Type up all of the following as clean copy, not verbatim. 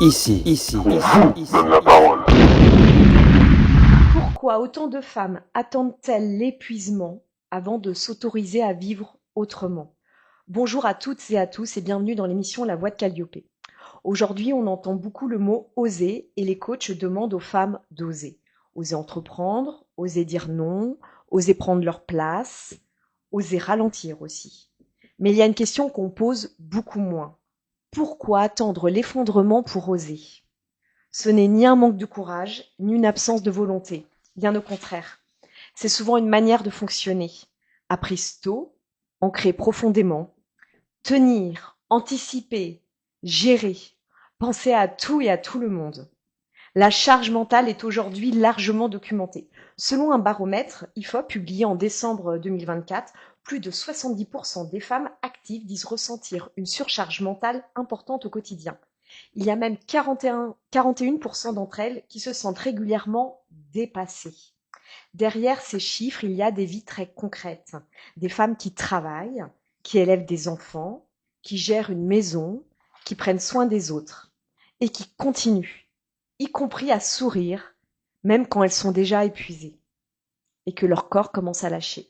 Ici, donne la parole. Pourquoi autant de femmes attendent-elles l'épuisement avant de s'autoriser à vivre autrement? Bonjour à toutes et à tous et bienvenue dans l'émission La Voix de Calliope. Aujourd'hui, on entend beaucoup le mot oser et les coachs demandent aux femmes d'oser. Oser entreprendre, oser dire non, oser prendre leur place, oser ralentir aussi. Mais il y a une question qu'on pose beaucoup moins. Pourquoi attendre l'effondrement pour oser? Ce n'est ni un manque de courage, ni une absence de volonté. Bien au contraire. C'est souvent une manière de fonctionner, apprise tôt, ancrée profondément. Tenir, anticiper, gérer, penser à tout et à tout le monde. La charge mentale est aujourd'hui largement documentée. Selon un baromètre IFOP publié en décembre 2024, plus de 70% des femmes actives disent ressentir une surcharge mentale importante au quotidien. Il y a même 41% d'entre elles qui se sentent régulièrement dépassées. Derrière ces chiffres, il y a des vies très concrètes. Des femmes qui travaillent, qui élèvent des enfants, qui gèrent une maison, qui prennent soin des autres et qui continuent, y compris à sourire, même quand elles sont déjà épuisées et que leur corps commence à lâcher.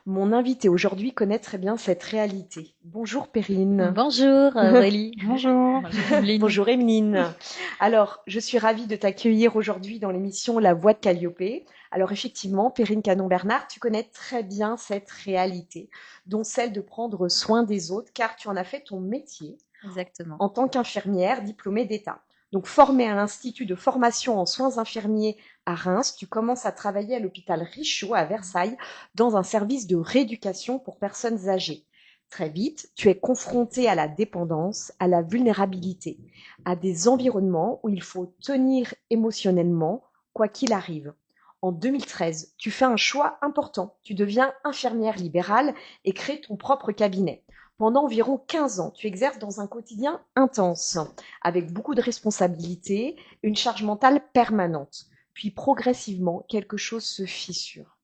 Mon invité aujourd'hui connaît très bien cette réalité. Bonjour Perrine. Bonjour Aurélie. Bonjour. Bonjour Emeline. Bonjour Emeline. Alors, je suis ravie de t'accueillir aujourd'hui dans l'émission La Voix de Calliope. Alors effectivement, Perrine Canon-Bernard, tu connais très bien cette réalité, dont celle de prendre soin des autres, car tu en as fait ton métier Exactement. en tant qu'infirmière diplômée d'État. Donc formée à l'Institut de formation en soins infirmiers à Reims, tu commences à travailler à l'hôpital Richaud à Versailles dans un service de rééducation pour personnes âgées. Très vite, tu es confrontée à la dépendance, à la vulnérabilité, à des environnements où il faut tenir émotionnellement, quoi qu'il arrive. En 2013, tu fais un choix important. Tu deviens infirmière libérale et crées ton propre cabinet. Pendant environ 15 ans, tu exerces dans un quotidien intense, avec beaucoup de responsabilités, une charge mentale permanente. Puis progressivement, quelque chose se fissure.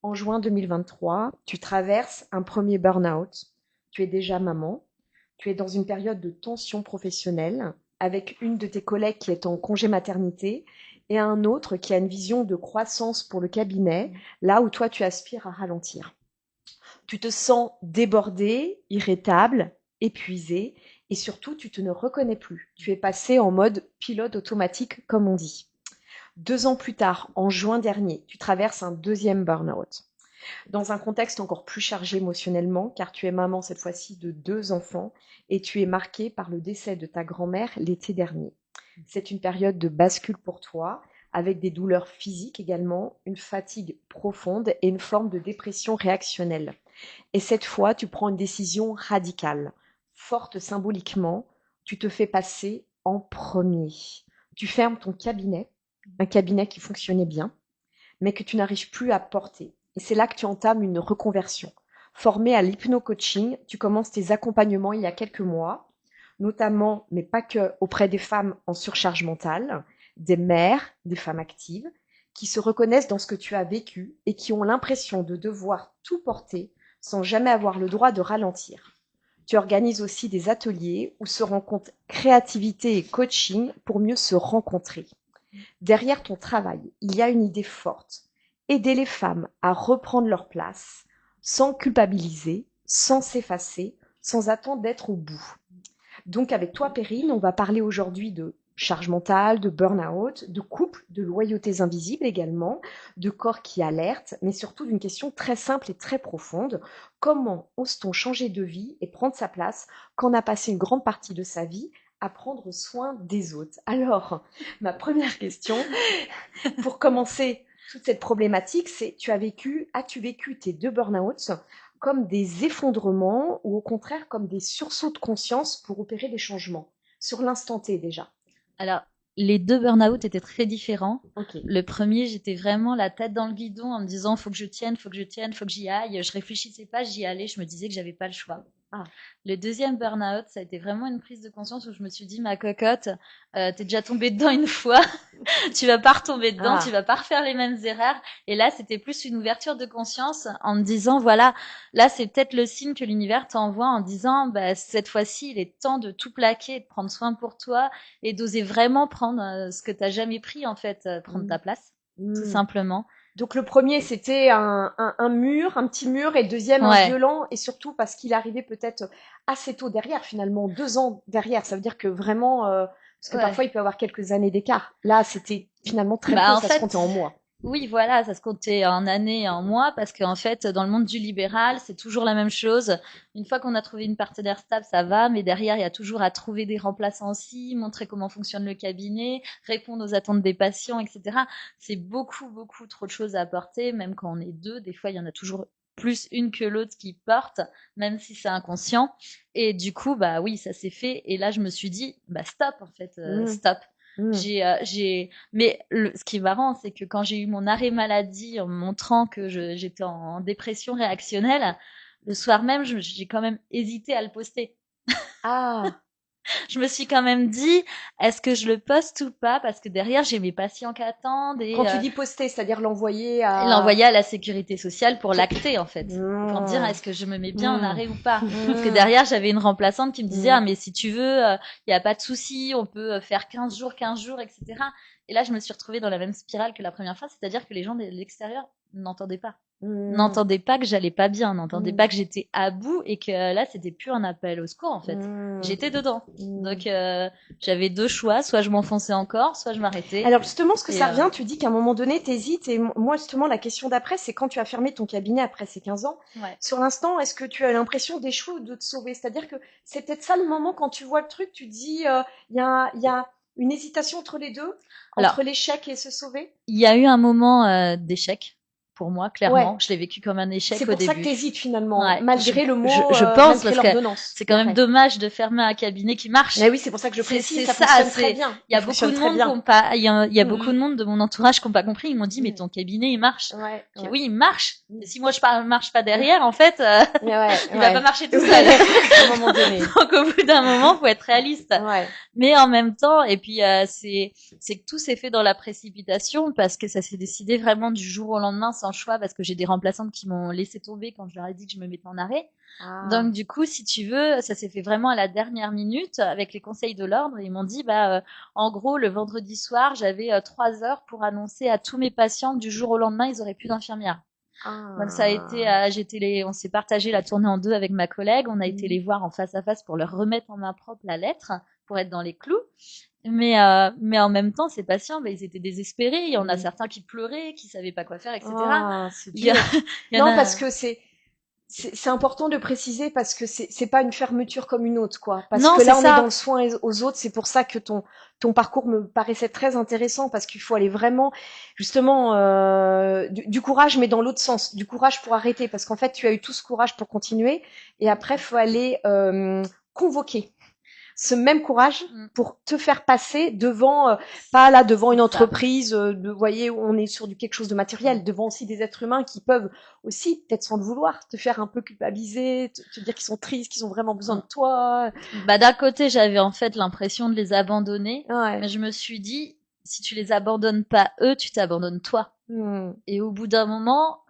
En juin 2023, tu traverses un premier burn-out. Tu es déjà maman. Tu es dans une période de tension professionnelle, avec une de tes collègues qui est en congé maternité et un autre qui a une vision de croissance pour le cabinet, là où toi tu aspires à ralentir. Tu te sens débordé, irritable, épuisé et surtout tu te ne reconnais plus. Tu es passé en mode pilote automatique comme on dit. 2 ans plus tard, en juin dernier, tu traverses un deuxième burn-out. Dans un contexte encore plus chargé émotionnellement, car tu es maman cette fois-ci de 2 enfants et tu es marquée par le décès de ta grand-mère l'été dernier. C'est une période de bascule pour toi, avec des douleurs physiques également, une fatigue profonde et une forme de dépression réactionnelle. Et cette fois, tu prends une décision radicale, forte symboliquement, tu te fais passer en premier. Tu fermes ton cabinet, un cabinet qui fonctionnait bien, mais que tu n'arrives plus à porter. Et c'est là que tu entames une reconversion. Formée à l'hypno-coaching, tu commences tes accompagnements il y a quelques mois, notamment, mais pas que, auprès des femmes en surcharge mentale, des mères, des femmes actives, qui se reconnaissent dans ce que tu as vécu et qui ont l'impression de devoir tout porter sans jamais avoir le droit de ralentir. Tu organises aussi des ateliers où se rencontrent créativité et coaching pour mieux se rencontrer. Derrière ton travail, il y a une idée forte. Aider les femmes à reprendre leur place, sans culpabiliser, sans s'effacer, sans attendre d'être au bout. Donc avec toi, Perrine, on va parler aujourd'hui de charge mentale, de burn-out, de couple, de loyautés invisibles également, de corps qui alertent, mais surtout d'une question très simple et très profonde. Comment ose-t-on changer de vie et prendre sa place quand on a passé une grande partie de sa vie à prendre soin des autres? Alors, ma première question, pour commencer toute cette problématique, c'est as-tu vécu tes 2 burn-outs comme des effondrements ou au contraire comme des sursauts de conscience pour opérer des changements sur l'instant T déjà? Alors, les deux burn-out étaient très différents. Ok. Le premier, j'étais vraiment la tête dans le guidon en me disant faut que je tienne, faut que j'y aille. Je réfléchissais pas, j'y allais, je me disais que j'avais pas le choix. Ah. Le deuxième burn-out, ça a été vraiment une prise de conscience où je me suis dit, ma cocotte, t'es déjà tombée dedans une fois, tu vas pas retomber dedans, Ah. tu vas pas refaire les mêmes erreurs. Et là, c'était plus une ouverture de conscience en me disant, voilà, là, c'est peut-être le signe que l'univers t'envoie en disant, bah, cette fois-ci, il est temps de tout plaquer, de prendre soin pour toi et d'oser vraiment prendre ce que t'as jamais pris, en fait, prendre ta place, tout simplement. Donc le premier, c'était un mur, un petit mur, et le deuxième, un Ouais. violent, et surtout parce qu'il arrivait peut-être assez tôt derrière, finalement, 2 ans derrière. Ça veut dire que vraiment, parce que Ouais. parfois il peut y avoir quelques années d'écart. Là, c'était finalement très Bah, peu, en ça se fait, comptait en mois. oui, voilà, ça se comptait en années et en mois parce qu'en fait, dans le monde du libéral, c'est toujours la même chose. Une fois qu'on a trouvé une partenaire stable, ça va, mais derrière, il y a toujours à trouver des remplaçants aussi, montrer comment fonctionne le cabinet, répondre aux attentes des patients, etc. C'est beaucoup, beaucoup trop de choses à apporter, même quand on est deux. Des fois, il y en a toujours plus une que l'autre qui porte, même si c'est inconscient. Et du coup, bah oui, ça s'est fait. Et là, je me suis dit, bah stop, en fait, stop. Mais ce qui est marrant, c'est que quand j'ai eu mon arrêt maladie en me montrant que j'étais en dépression réactionnelle, le soir même, j'ai quand même hésité à le poster. Ah, Je me suis quand même dit, est-ce que je le poste ou pas? Parce que derrière, j'ai mes patients qui attendent quand et tu dis poster, c'est-à-dire l'envoyer à... l'envoyer à la sécurité sociale pour Pour- l'acter, en fait. Pour dire, Mmh. est-ce que je me mets bien en Mmh. arrêt ou pas? Parce que Mmh. derrière, j'avais une remplaçante qui me disait, ah, Mmh. mais si tu veux, il y a pas de souci, on peut faire 15 jours, etc. Et là, je me suis retrouvée dans la même spirale que la première fois, c'est-à-dire que les gens de l'extérieur n'entendaient pas. Mmh. N'entendaient pas que j'allais pas bien, n'entendaient Mmh. pas que j'étais à bout et que là, c'était plus un appel au secours, en fait. Mmh. J'étais dedans. Mmh. Donc, j'avais deux choix, soit je m'enfonçais encore, soit je m'arrêtais. Alors justement, ce que Et ça revient, tu dis qu'à un moment donné, t'hésites, et moi justement, la question d'après, c'est quand tu as fermé ton cabinet après ces 15 ans, ouais. sur l'instant, est-ce que tu as l'impression d'échouer ou de te sauver? C'est-à-dire que c'est peut-être ça le moment quand tu vois le truc, tu te dis, il y a une hésitation entre les deux, Alors, entre l'échec et se sauver? il y a eu un moment d'échec pour moi, Ouais, clairement. Je l'ai vécu comme un c'est échec au pour ça que début. t'hésites finalement, Ouais, malgré le mot, je pense malgré parce que l'ordonnance. c'est quand même Ouais. dommage de fermer un cabinet qui marche. Mais oui, c'est pour ça que je précise, C'est ça ça, fonctionne très c'est bien. il y Il a beaucoup fonctionne de très monde qui bien. ont pas il y a beaucoup Mm, de monde de mon entourage qui ont pas compris, ils m'ont dit mais mm. ton cabinet il marche. Ouais, J'ai dit, ouais. oui, il marche. Mm. Mais si moi je marche pas derrière en fait, Ouais, ouais. il va pas marcher tout seul. Ouais, à un moment donné. Donc au bout d'un moment, faut être réaliste. Ouais. Mais en même temps, et puis c'est que tout s'est fait dans la précipitation parce que ça s'est décidé vraiment du jour au lendemain sans choix parce que j'ai des remplaçantes qui m'ont laissé tomber quand je leur ai dit que je me mettais en arrêt. Ah. Donc du coup, si tu veux, ça s'est fait vraiment à la dernière minute avec les conseils de l'ordre. Ils m'ont dit, en gros, le vendredi soir, j'avais 3 heures pour annoncer à tous mes patients que du jour au lendemain, ils auraient plus d'infirmière. Donc ça a été, Ah. on s'est partagé la tournée en deux avec ma collègue. On a été Mm. les voir en face à face pour leur remettre en main propre la lettre pour être dans les clous. Mais en même temps, ces patients, ils étaient désespérés. Il y en a Mm. certains qui pleuraient, qui savaient pas quoi faire, etc. Ah, c'est Il y, dur. il y en Non, a. parce que c'est important de préciser parce que c'est pas une fermeture comme une autre, quoi. Parce Non, que c'est là, on est dans ça. le soin aux autres. C'est pour ça que ton parcours me paraissait très intéressant parce qu'il faut aller vraiment, justement, du courage, mais dans l'autre sens. Du courage pour arrêter parce qu'en fait, tu as eu tout ce courage pour continuer et après, faut aller convoquer ce même courage Mm, pour te faire passer devant, pas là devant une c'est ça. entreprise, vous voyez, où on est sur quelque chose de matériel, devant aussi des êtres humains qui peuvent aussi, peut-être sans le vouloir, te faire un peu culpabiliser, te dire qu'ils sont tristes, qu'ils ont vraiment besoin Mm. de toi. Bah, d'un côté, j'avais en fait l'impression de les abandonner, Ouais. mais je me suis dit, si tu les abandonnes pas eux, tu t'abandonnes toi. Hmm. Et au bout d'un moment,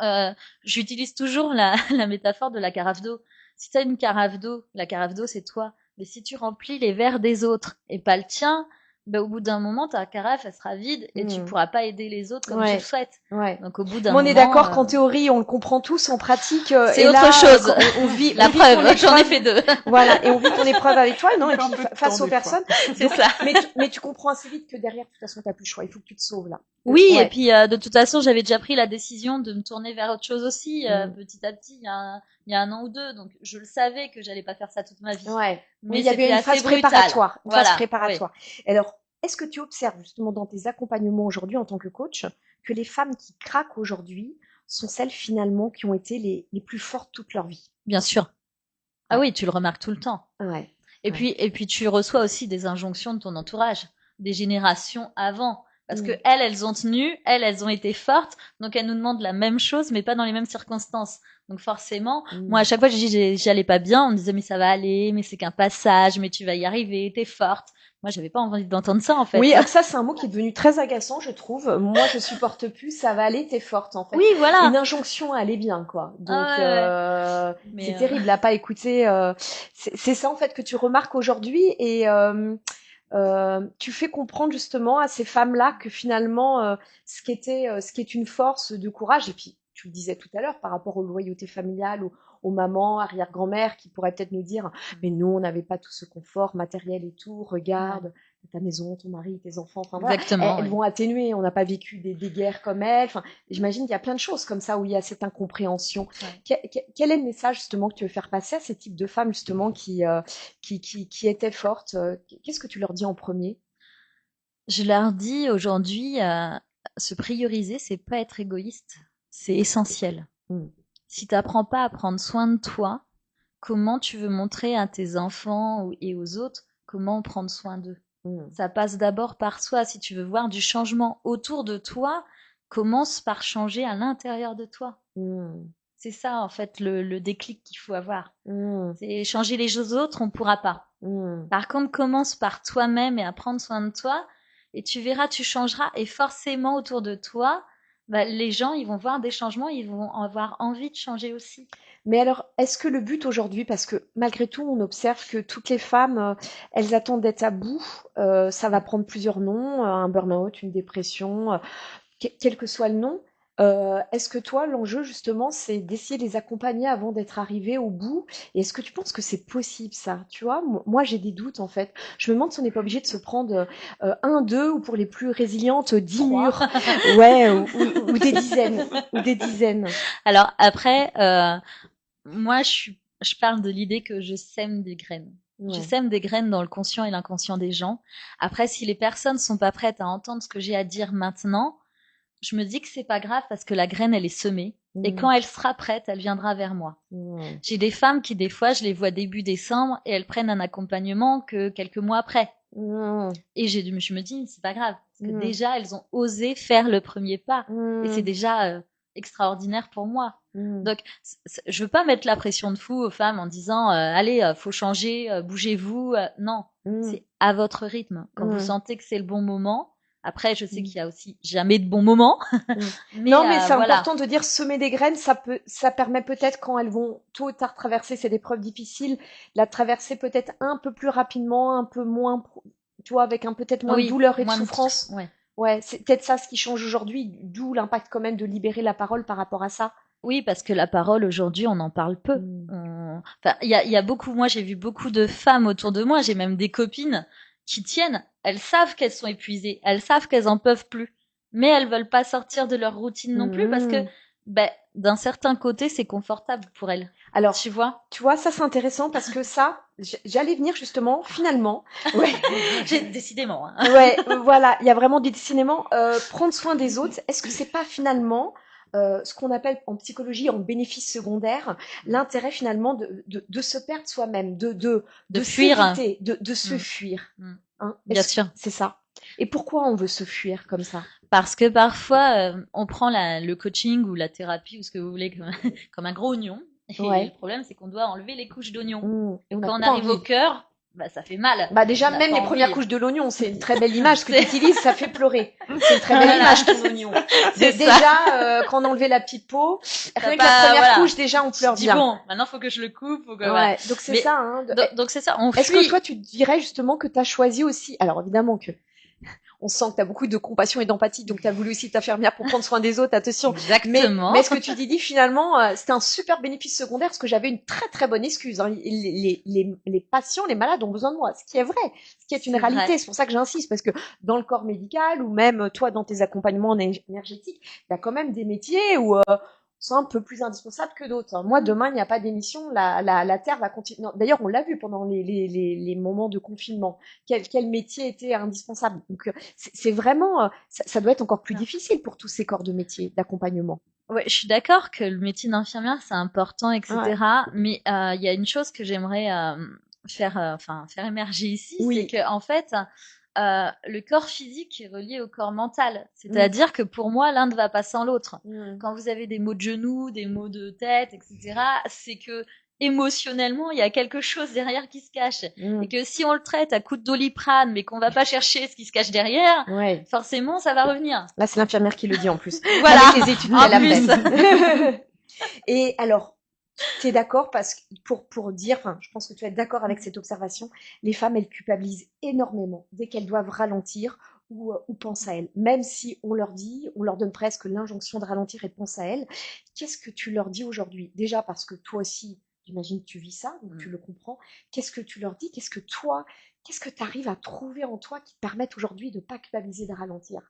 j'utilise toujours la métaphore de la carafe d'eau. Si tu as une carafe d'eau, la carafe d'eau, c'est toi. Mais si tu remplis les verres des autres et pas le tien, ben, au bout d'un moment, ta carafe, elle sera vide et tu Hmm. pourras pas aider les autres comme tu le Ouais. souhaites. Ouais. Donc, au bout Mais d'un on est moment, d'accord qu'en théorie, on le comprend tous, en pratique, c'est et autre là, chose. on vit, La on vit ton preuve, j'en ai épreuve. fait deux. Voilà, et on vit ton épreuve avec toi, non, et Donc, puis un peu de face temps, aux des fois. personnes. C'est Donc, ça. mais tu comprends assez vite que derrière, de toute façon, t'as plus le choix. Il faut que tu te sauves là. Oui, et Ouais. puis de toute façon, j'avais déjà pris la décision de me tourner vers autre chose aussi, Mm. petit à petit, il y a un an ou deux. Donc, je le savais que j'allais pas faire ça toute ma vie. Ouais. Mais Oui, il y avait c'était une assez phase brutal. préparatoire. Une phase Voilà, préparatoire. Alors, est-ce que tu observes justement dans tes accompagnements aujourd'hui en tant que coach que les femmes qui craquent aujourd'hui sont celles finalement qui ont été les plus fortes toute leur vie? bien sûr. Ah Ouais. oui, tu le remarques tout le temps. Ouais. Et Ouais. puis tu reçois aussi des injonctions de ton entourage, des générations avant. Parce que elles ont tenu, elles ont été fortes, donc elles nous demandent la même chose, mais pas dans les mêmes circonstances. Donc forcément, moi à chaque fois je dis j'allais pas bien, on me disait mais ça va aller, mais c'est qu'un passage, mais tu vas y arriver, t'es forte. Moi j'avais pas envie d'entendre ça en fait. Oui, ça c'est un mot qui est devenu très agaçant, je trouve. Moi je supporte plus, ça va aller, t'es forte en fait. Oui, voilà. Une injonction à aller bien quoi. Donc c'est terrible à pas écouter. C'est ça en fait que tu remarques aujourd'hui et tu fais comprendre justement à ces femmes-là que finalement, ce qui est une force de courage, et puis tu le disais tout à l'heure par rapport aux loyautés familiales, aux mamans, arrière-grand-mères qui pourraient peut-être nous dire, mais nous, on n'avait pas tout ce confort matériel et tout, regarde, ta maison, ton mari, tes enfants, enfin voilà. Elles vont atténuer, on n'a pas vécu des guerres comme elles, enfin, j'imagine qu'il y a plein de choses comme ça où il y a cette incompréhension. Quel est le message justement que tu veux faire passer à ces types de femmes justement qui étaient fortes? Qu'est-ce que tu leur dis en premier? Je leur dis aujourd'hui, se prioriser, c'est pas être égoïste, c'est essentiel. Si tu n'apprends pas à prendre soin de toi, comment tu veux montrer à tes enfants et aux autres comment prendre soin d'eux? Ça passe d'abord par soi. Si tu veux voir du changement autour de toi, commence par changer à l'intérieur de toi. C'est ça, en fait, le déclic qu'il faut avoir. C'est changer les autres, on ne pourra pas. Par contre, commence par toi-même et à prendre soin de toi, et tu verras, tu changeras, et forcément, autour de toi, les gens, ils vont voir des changements, ils vont avoir envie de changer aussi. Mais alors, est-ce que le but aujourd'hui, parce que malgré tout, on observe que toutes les femmes, elles attendent d'être à bout, ça va prendre plusieurs noms, un burn-out, une dépression, quel que soit le nom. Est-ce que toi, l'enjeu justement, c'est d'essayer de les accompagner avant d'être arrivé au bout? Et est-ce que tu penses que c'est possible ça? Tu vois, moi j'ai des doutes en fait. Je me demande si on n'est pas obligé de se prendre un, deux, ou pour les plus résilientes, 10 murs, ouais, ou des dizaines, ou des dizaines. Alors après, moi je parle de l'idée que je sème des graines. Je sème des graines dans le conscient et l'inconscient des gens. Après, si les personnes sont pas prêtes à entendre ce que j'ai à dire maintenant, je me dis que c'est pas grave parce que la graine, elle est semée. Et quand elle sera prête, elle viendra vers moi. J'ai des femmes qui, des fois, je les vois début décembre et elles prennent un accompagnement que quelques mois après. Et je me dis, c'est pas grave. Parce que déjà, elles ont osé faire le premier pas. Et c'est déjà extraordinaire pour moi. Donc, je veux pas mettre la pression de fou aux femmes en disant, allez, faut changer, bougez-vous. Non, c'est à votre rythme. Quand vous sentez que c'est le bon moment. Après, je sais qu'il y a aussi jamais de bons moments. Mais c'est important de dire semer des graines, ça permet peut-être quand elles vont tôt ou tard traverser cette épreuve difficile, la traverser peut-être un peu plus rapidement, un peu moins, tu vois, avec peut-être moins de douleur et de souffrance. Ouais, c'est peut-être ça ce qui change aujourd'hui, d'où l'impact quand même de libérer la parole par rapport à ça. Oui, parce que la parole aujourd'hui, on en parle peu. Enfin, il y a beaucoup. Moi, j'ai vu beaucoup de femmes autour de moi. J'ai même des copines qui tiennent. Elles savent qu'elles sont épuisées. Elles savent qu'elles en peuvent plus. Mais elles veulent pas sortir de leur routine non plus parce que, d'un certain côté, c'est confortable pour elles. Alors, tu vois, ça c'est intéressant parce que ça, j'allais venir justement, finalement. Ouais. Décidément. Ouais, voilà, il y a vraiment décidément prendre soin des autres. Est-ce que c'est pas finalement ce qu'on appelle en psychologie en bénéfice secondaire, l'intérêt finalement de se perdre soi-même, de fuir, de se fuir. Hein, bien sûr, c'est ça. Et pourquoi on veut se fuir comme ça? Parce que parfois on prend le coaching ou la thérapie ou ce que vous voulez comme un gros oignon. Et le problème c'est qu'on doit enlever les couches d'oignon. Et quand on arrive au cœur, ça fait mal. Déjà, même les premières couches de l'oignon, c'est une très belle image. Ce que tu utilises, ça fait pleurer. C'est une très belle image, ton oignon. Déjà, quand on a enlevé la petite peau, rien que la première couche, déjà, on pleure bien. Bon, maintenant, faut que je le coupe. Donc, c'est ça. Hein. Donc, c'est ça. On fuit. Est-ce que toi, tu dirais justement que tu as choisi aussi... Alors, évidemment que... On sent que tu as beaucoup de compassion et d'empathie, donc tu as voulu aussi être infirmière pour prendre soin des autres, attention. Exactement. Mais ce que tu dis finalement, c'était un super bénéfice secondaire, parce que j'avais une très très bonne excuse. Hein. Les patients, les malades ont besoin de moi, ce qui est vrai, ce qui est une réalité. C'est pour ça que j'insiste, parce que dans le corps médical, ou même toi dans tes accompagnements énergétiques, il y a quand même des métiers où... sont un peu plus indispensables que d'autres. Moi, demain, il n'y a pas d'émission, la Terre va continuer. D'ailleurs, on l'a vu pendant les moments de confinement. Quel métier était indispensable. Donc, c'est vraiment, ça doit être encore plus difficile pour tous ces corps de métier d'accompagnement. Ouais, je suis d'accord que le métier d'infirmière, c'est important, etc. Mais il y a une chose que j'aimerais faire émerger ici, c'est que en fait, Le corps physique est relié au corps mental. C'est-à-dire que pour moi, l'un ne va pas sans l'autre. Quand vous avez des maux de genoux, des maux de tête, etc., c'est que émotionnellement, il y a quelque chose derrière qui se cache. Et que si on le traite à coups de Doliprane, mais qu'on va pas chercher ce qui se cache derrière, forcément, ça va revenir. Là, c'est l'infirmière qui le dit en plus. Voilà. Avec les études qu'elle a faites. Et alors, t'es d'accord parce que pour dire, enfin, je pense que tu vas être d'accord avec cette observation, les femmes, elles culpabilisent énormément dès qu'elles doivent ralentir ou pensent à elles. Même si on leur dit, on leur donne presque l'injonction de ralentir et de penser à elles. Qu'est-ce que tu leur dis aujourd'hui? Déjà parce que toi aussi, j'imagine que tu vis ça, donc tu le comprends. Qu'est-ce que tu leur dis? Qu'est-ce que tu arrives à trouver en toi qui te permettent aujourd'hui de ne pas culpabiliser, de ralentir?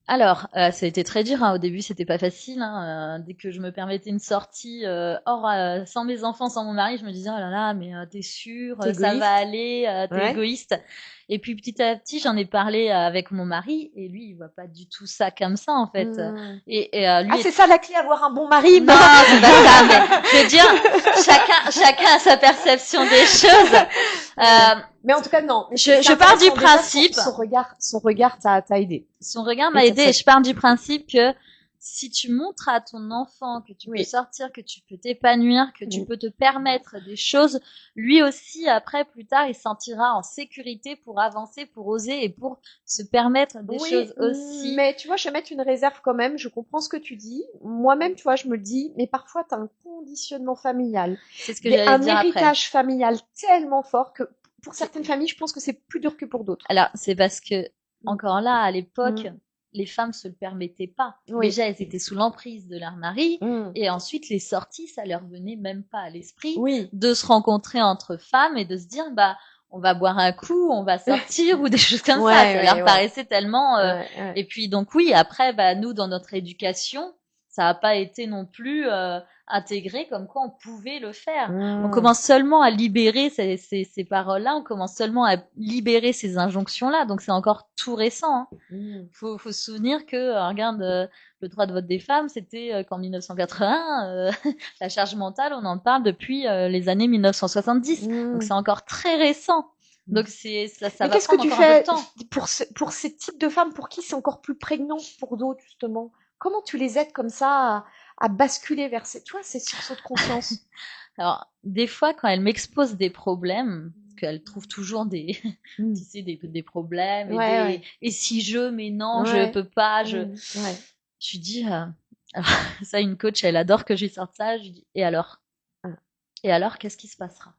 Alors, ça a été très dur, hein. Au début, c'était pas facile, hein. Dès que je me permettais une sortie sans mes enfants, sans mon mari, je me disais oh là là, mais t'es sûre, ça va aller, t'es égoïste. Et puis petit à petit, j'en ai parlé avec mon mari, et lui, il voit pas du tout ça comme ça en fait. Et lui, c'est ça la clé, avoir un bon mari? Non, c'est pas ça. Mais je veux dire, chacun a sa perception des choses. Mais en tout cas, non. Je pars du principe. Son regard t'a aidé. Son regard m'a aidé, et je pars du principe que si tu montres à ton enfant que tu peux sortir, que tu peux t'épanouir, que tu peux te permettre des choses, lui aussi, après, plus tard, il se sentira en sécurité pour avancer, pour oser et pour se permettre des choses aussi. Mais tu vois, je vais mettre une réserve quand même. Je comprends ce que tu dis. Moi-même, tu vois, je me le dis, mais parfois, tu as un conditionnement familial. C'est ce que j'allais dire après. Un héritage familial tellement fort que pour certaines familles, je pense que c'est plus dur que pour d'autres. Alors, c'est parce que, encore là, à l'époque, les femmes se le permettaient pas. Déjà, elles étaient sous l'emprise de leur mari, et ensuite, les sorties, ça leur venait même pas à l'esprit de se rencontrer entre femmes et de se dire, bah, on va boire un coup, on va sortir, ou des choses comme ça. Ça leur paraissait tellement... Et puis, donc oui, après, bah, nous, dans notre éducation, ça n'a pas été non plus intégré comme quoi on pouvait le faire. On commence seulement à libérer ces paroles-là, on commence seulement à libérer ces injonctions-là, donc c'est encore tout récent. Faut se souvenir que, regarde, le droit de vote des femmes, c'était qu'en 1981, la charge mentale, on en parle depuis les années 1970, donc c'est encore très récent. Donc ça va prendre encore un peu de temps. Pour ces types de femmes, pour qui c'est encore plus prégnant, pour d'autres justement? Comment tu les aides comme ça à basculer vers ces sursauts de conscience? Alors, des fois, quand elles m'exposent des problèmes, parce qu'elles trouvent toujours des problèmes, et si mais non, je peux pas, je dis, alors, ça, une coach, elle adore que je lui sorte ça, je lui dis, et alors? Et alors, qu'est-ce qui se passera?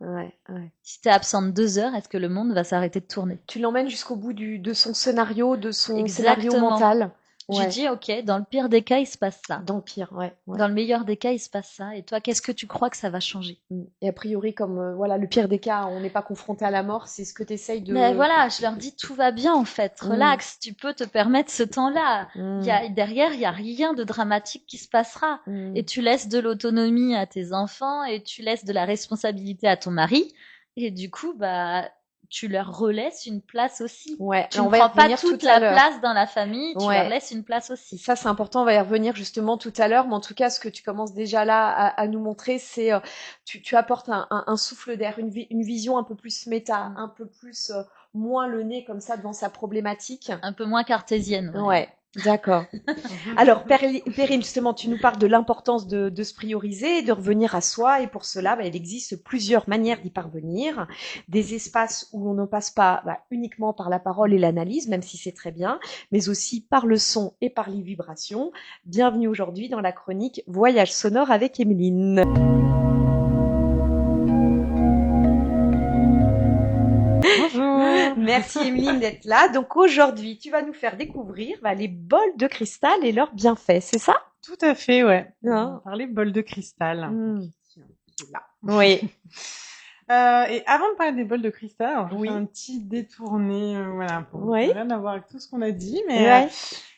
Si t'es absente 2 heures, est-ce que le monde va s'arrêter de tourner? Tu l'emmènes jusqu'au bout de son scénario, de son scénario mental. Je dis, ok, dans le pire des cas, il se passe ça. Dans le pire, Dans le meilleur des cas, il se passe ça. Et toi, qu'est-ce que tu crois que ça va changer? Et a priori, comme le pire des cas, on n'est pas confronté à la mort, c'est ce que tu essayes de... Mais voilà, je leur dis, tout va bien en fait, relax, tu peux te permettre ce temps-là. Derrière, il n'y a rien de dramatique qui se passera. Et tu laisses de l'autonomie à tes enfants, et tu laisses de la responsabilité à ton mari. Et du coup, bah... tu leur relaisses une place aussi. Tu ne prends pas toute la place dans la famille, tu leur laisses une place aussi. Ça, c'est important, on va y revenir justement tout à l'heure, mais en tout cas, ce que tu commences déjà là à nous montrer, c'est tu apportes un souffle d'air, une vision un peu plus méta, un peu plus moins le nez comme ça devant sa problématique. Un peu moins cartésienne. D'accord. Alors, Perrine, justement, tu nous parles de l'importance de se prioriser, de revenir à soi, et pour cela, il existe plusieurs manières d'y parvenir. Des espaces où on ne passe pas uniquement par la parole et l'analyse, même si c'est très bien, mais aussi par le son et par les vibrations. Bienvenue aujourd'hui dans la chronique Voyage sonore avec Emeline. Bonjour. Merci Emeline d'être là. Donc aujourd'hui, tu vas nous faire découvrir les bols de cristal et leurs bienfaits, c'est ça? Tout à fait, ouais. On va parler bols de cristal. Là. Oui. Et avant de parler des bols de cristal, je vais faire un petit détourné, pour rien à voir avec tout ce qu'on a dit, mais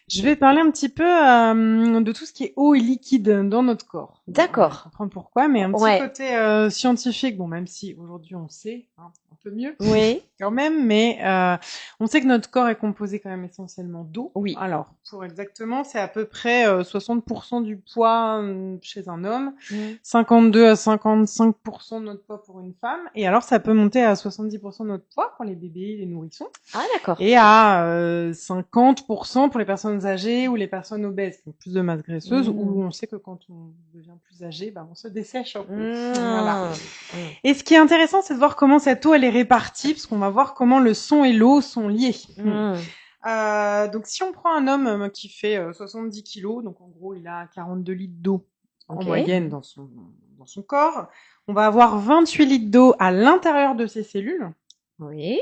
je vais parler un petit peu de tout ce qui est eau et liquide dans notre corps. D'accord. On comprend pourquoi, mais un petit côté scientifique, bon, même si aujourd'hui on sait, peu mieux. Oui. Quand même, mais on sait que notre corps est composé quand même essentiellement d'eau. Oui. Alors, pour exactement, c'est à peu près 60% du poids chez un homme, 52 à 55% de notre poids pour une femme, et alors ça peut monter à 70% de notre poids pour les bébés, les nourrissons. Ah, d'accord. Et à 50% pour les personnes âgées ou les personnes obèses, qui ont plus de masse graisseuse, où on sait que quand on devient plus âgé, bah, on se dessèche un peu. Voilà. Et ce qui est intéressant, c'est de voir comment cette eau, elle est répartie, parce qu'on va voir comment le son et l'eau sont liés. Donc, si on prend un homme qui fait 70 kilos, donc en gros, il a 42 litres d'eau en moyenne dans son corps, on va avoir 28 litres d'eau à l'intérieur de ses cellules. Oui.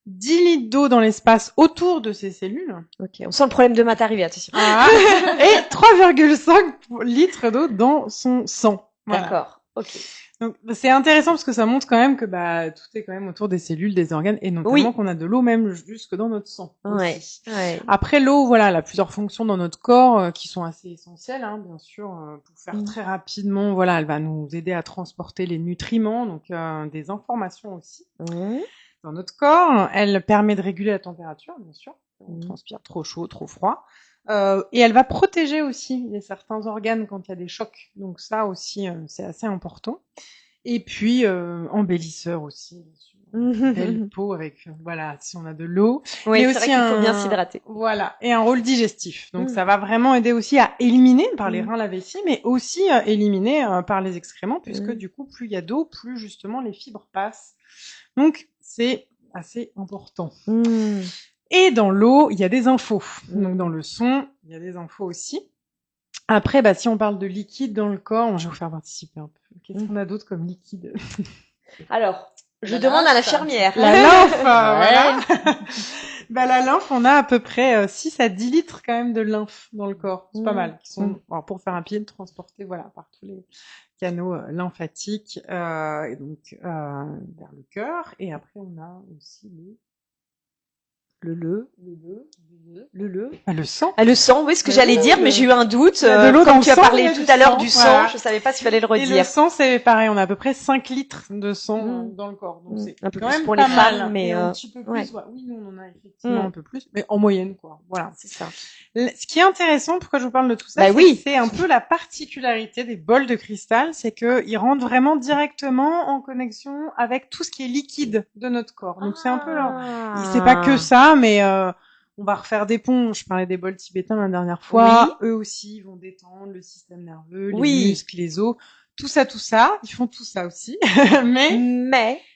10 litres d'eau dans l'espace autour de ces cellules. Ok, on sent le problème de maths arriver, attention. Et 3,5 litres d'eau dans son sang. Voilà. D'accord, ok. Donc, c'est intéressant parce que ça montre quand même que bah tout est quand même autour des cellules, des organes, et notamment qu'on a de l'eau même jusque dans notre sang. Ouais. Après, l'eau, voilà, elle a plusieurs fonctions dans notre corps qui sont assez essentielles, hein, bien sûr, pour faire très rapidement. Voilà, elle va nous aider à transporter les nutriments, donc des informations aussi. Dans notre corps, elle permet de réguler la température, bien sûr. On transpire trop chaud, trop froid. Et elle va protéger aussi certains organes quand il y a des chocs. Donc ça aussi, c'est assez important. Et puis, embellisseur aussi, bien sûr. Belle peau avec, voilà, si on a de l'eau. Oui, c'est vrai qu'il faut bien s'hydrater. Voilà. Et un rôle digestif. Donc ça va vraiment aider aussi à éliminer par les reins la vessie, mais aussi à éliminer par les excréments, puisque du coup, plus il y a d'eau, plus justement les fibres passent. Donc, c'est assez important. Et dans l'eau, il y a des infos. Donc, dans le son, il y a des infos aussi. Après, bah, si on parle de liquide dans le corps, je vais vous faire participer un peu. Qu'est-ce qu'on a d'autre comme liquide? Alors, je demande à l'infirmière. La lymphe, voilà. Bah, la lymphe, on a à peu près 6 à 10 litres quand même de lymphe dans le corps. C'est pas mal. Qui sont, alors, pour faire un pied, transportés, voilà, par tous les canaux lymphatiques, et donc, vers le cœur. Et après, on a aussi le sang. Ah, le sang, oui, ce que j'allais dire, mais j'ai eu un doute. Comme tu as parlé tout à l'heure du sang, je savais pas s'il fallait le redire. Et le sang, c'est pareil, on a à peu près 5 litres de sang dans le corps. Donc c'est un peu quand plus même pour pas les mal, femmes, mais un petit peu plus. Ouais. Oui, nous, on en a effectivement un peu plus, mais en moyenne, quoi. Voilà. C'est ça. Ce qui est intéressant, pourquoi je vous parle de tout ça, c'est un peu la particularité des bols de cristal, c'est qu'ils rentrent vraiment directement en connexion avec tout ce qui est liquide de notre corps. Donc c'est un peu c'est pas que ça, mais on va refaire des ponts. Je parlais des bols tibétains la dernière fois. Eux aussi, ils vont détendre le système nerveux, les muscles, les os. Tout ça. Ils font tout ça aussi.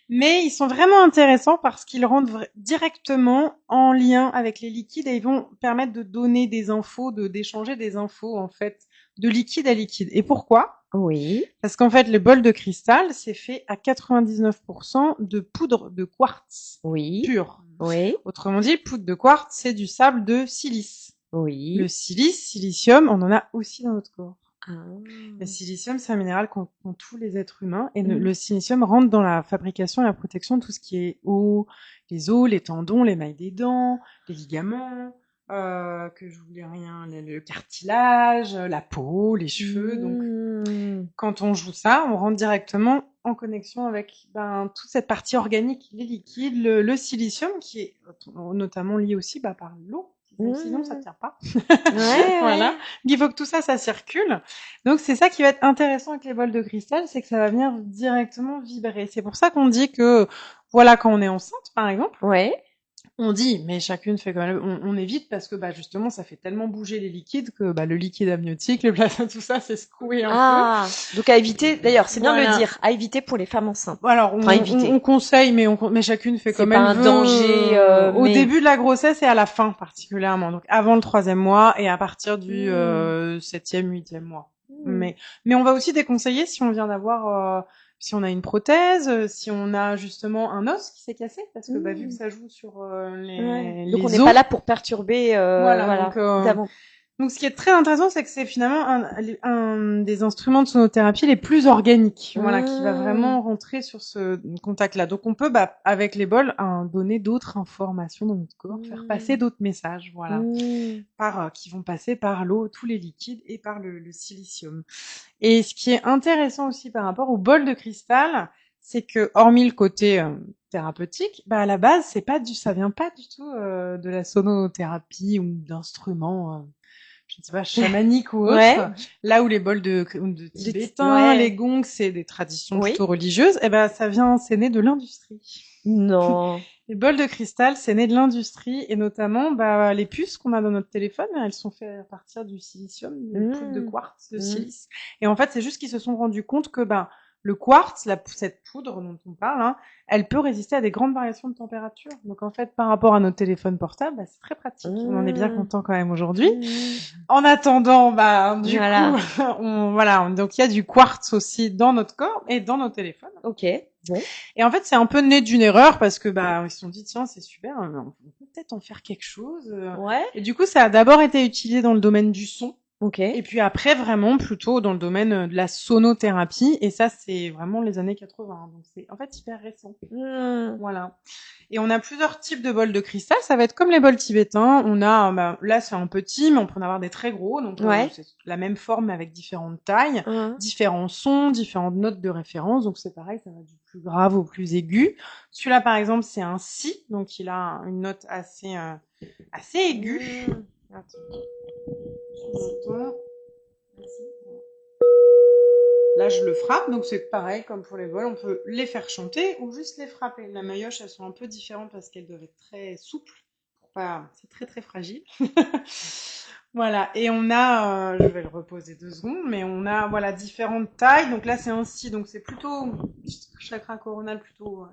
Mais ils sont vraiment intéressants parce qu'ils rentrent directement en lien avec les liquides et ils vont permettre de donner des infos, d'échanger des infos, en fait, de liquide à liquide. Et pourquoi? Parce qu'en fait, le bol de cristal, c'est fait à 99% de poudre de quartz pure. Autrement dit, poudre de quartz, c'est du sable de silice. Le silicium, on en a aussi dans notre corps. Le silicium, c'est un minéral qu'ont tous les êtres humains. Et le silicium rentre dans la fabrication et la protection de tout ce qui est les os, les tendons, les mailles des dents, les ligaments, que je voulais rien, le cartilage, la peau, les cheveux. Donc, quand on joue ça, on rentre directement en connexion avec toute cette partie organique, les liquides, le silicium, qui est notamment lié aussi par l'eau. Sinon, ça tient pas. Voilà. Il faut que tout ça circule. Donc, c'est ça qui va être intéressant avec les bols de cristal, c'est que ça va venir directement vibrer. C'est pour ça qu'on dit que, voilà, quand on est enceinte, par exemple. On dit, mais chacune fait quand même, on évite parce que justement ça fait tellement bouger les liquides que le liquide amniotique, le plasma, tout ça, c'est secoué un peu. Donc à éviter. D'ailleurs, c'est bien de le dire, à éviter pour les femmes enceintes. Alors on conseille, mais chacune fait comme elle veut. C'est pas un danger. Au début de la grossesse et à la fin particulièrement, donc avant le 3e mois et à partir du 7e, 8e mois. Mais on va aussi déconseiller si on vient d'avoir si on a une prothèse, si on a justement un os qui s'est cassé, parce que vu que ça joue sur les donc on os, n'est pas là pour perturber. Voilà. Donc ce qui est très intéressant, c'est que c'est finalement un des instruments de sonothérapie les plus organiques, voilà, qui va vraiment rentrer sur ce contact-là. Donc on peut, avec les bols, donner d'autres informations dans notre corps, faire passer d'autres messages, voilà, qui vont passer par l'eau, tous les liquides et par le silicium. Et ce qui est intéressant aussi par rapport au bol de cristal, c'est que hormis le côté thérapeutique, à la base, ça vient pas du tout de la sonothérapie ou d'instruments, je ne sais pas, chamaniques ou autres. Là où les bols de tibétains, les gongs, c'est des traditions plutôt religieuses, c'est né de l'industrie. Non. Les bols de cristal, c'est né de l'industrie et notamment les puces qu'on a dans notre téléphone, elles sont faites à partir du silicium, des poudres de quartz, de silice. Et en fait, c'est juste qu'ils se sont rendus compte que le quartz, cette poudre dont on parle, elle peut résister à des grandes variations de température. Donc en fait, par rapport à nos téléphones portables, c'est très pratique. On en est bien content quand même aujourd'hui. En attendant, du coup, donc il y a du quartz aussi dans notre corps et dans nos téléphones. Ok. Bon. Et en fait, c'est un peu né d'une erreur parce que ils se sont dit tiens, c'est super, on peut peut-être en faire quelque chose. Et du coup, ça a d'abord été utilisé dans le domaine du son. Okay. Et puis après, vraiment, plutôt dans le domaine de la sonothérapie. Et ça, c'est vraiment les années 80. Donc, c'est en fait hyper récent. Voilà. Et on a plusieurs types de bols de cristal. Ça va être comme les bols tibétains. On a, là, c'est un petit, mais on peut en avoir des très gros. Donc, c'est la même forme, mais avec différentes tailles, différents sons, différentes notes de référence. Donc, c'est pareil, ça va du plus grave au plus aigu. Celui-là, par exemple, c'est un si. Donc, il a une note assez aiguë. Attends. Là, je le frappe, donc c'est pareil comme pour les bols, on peut les faire chanter ou juste les frapper. La maillotche, elles sont un peu différentes parce qu'elles doivent être très souples. C'est très très fragile. Voilà, et on a, je vais le reposer 2 secondes, mais on a différentes tailles. Donc là, c'est un si, donc c'est plutôt chakra coronal, plutôt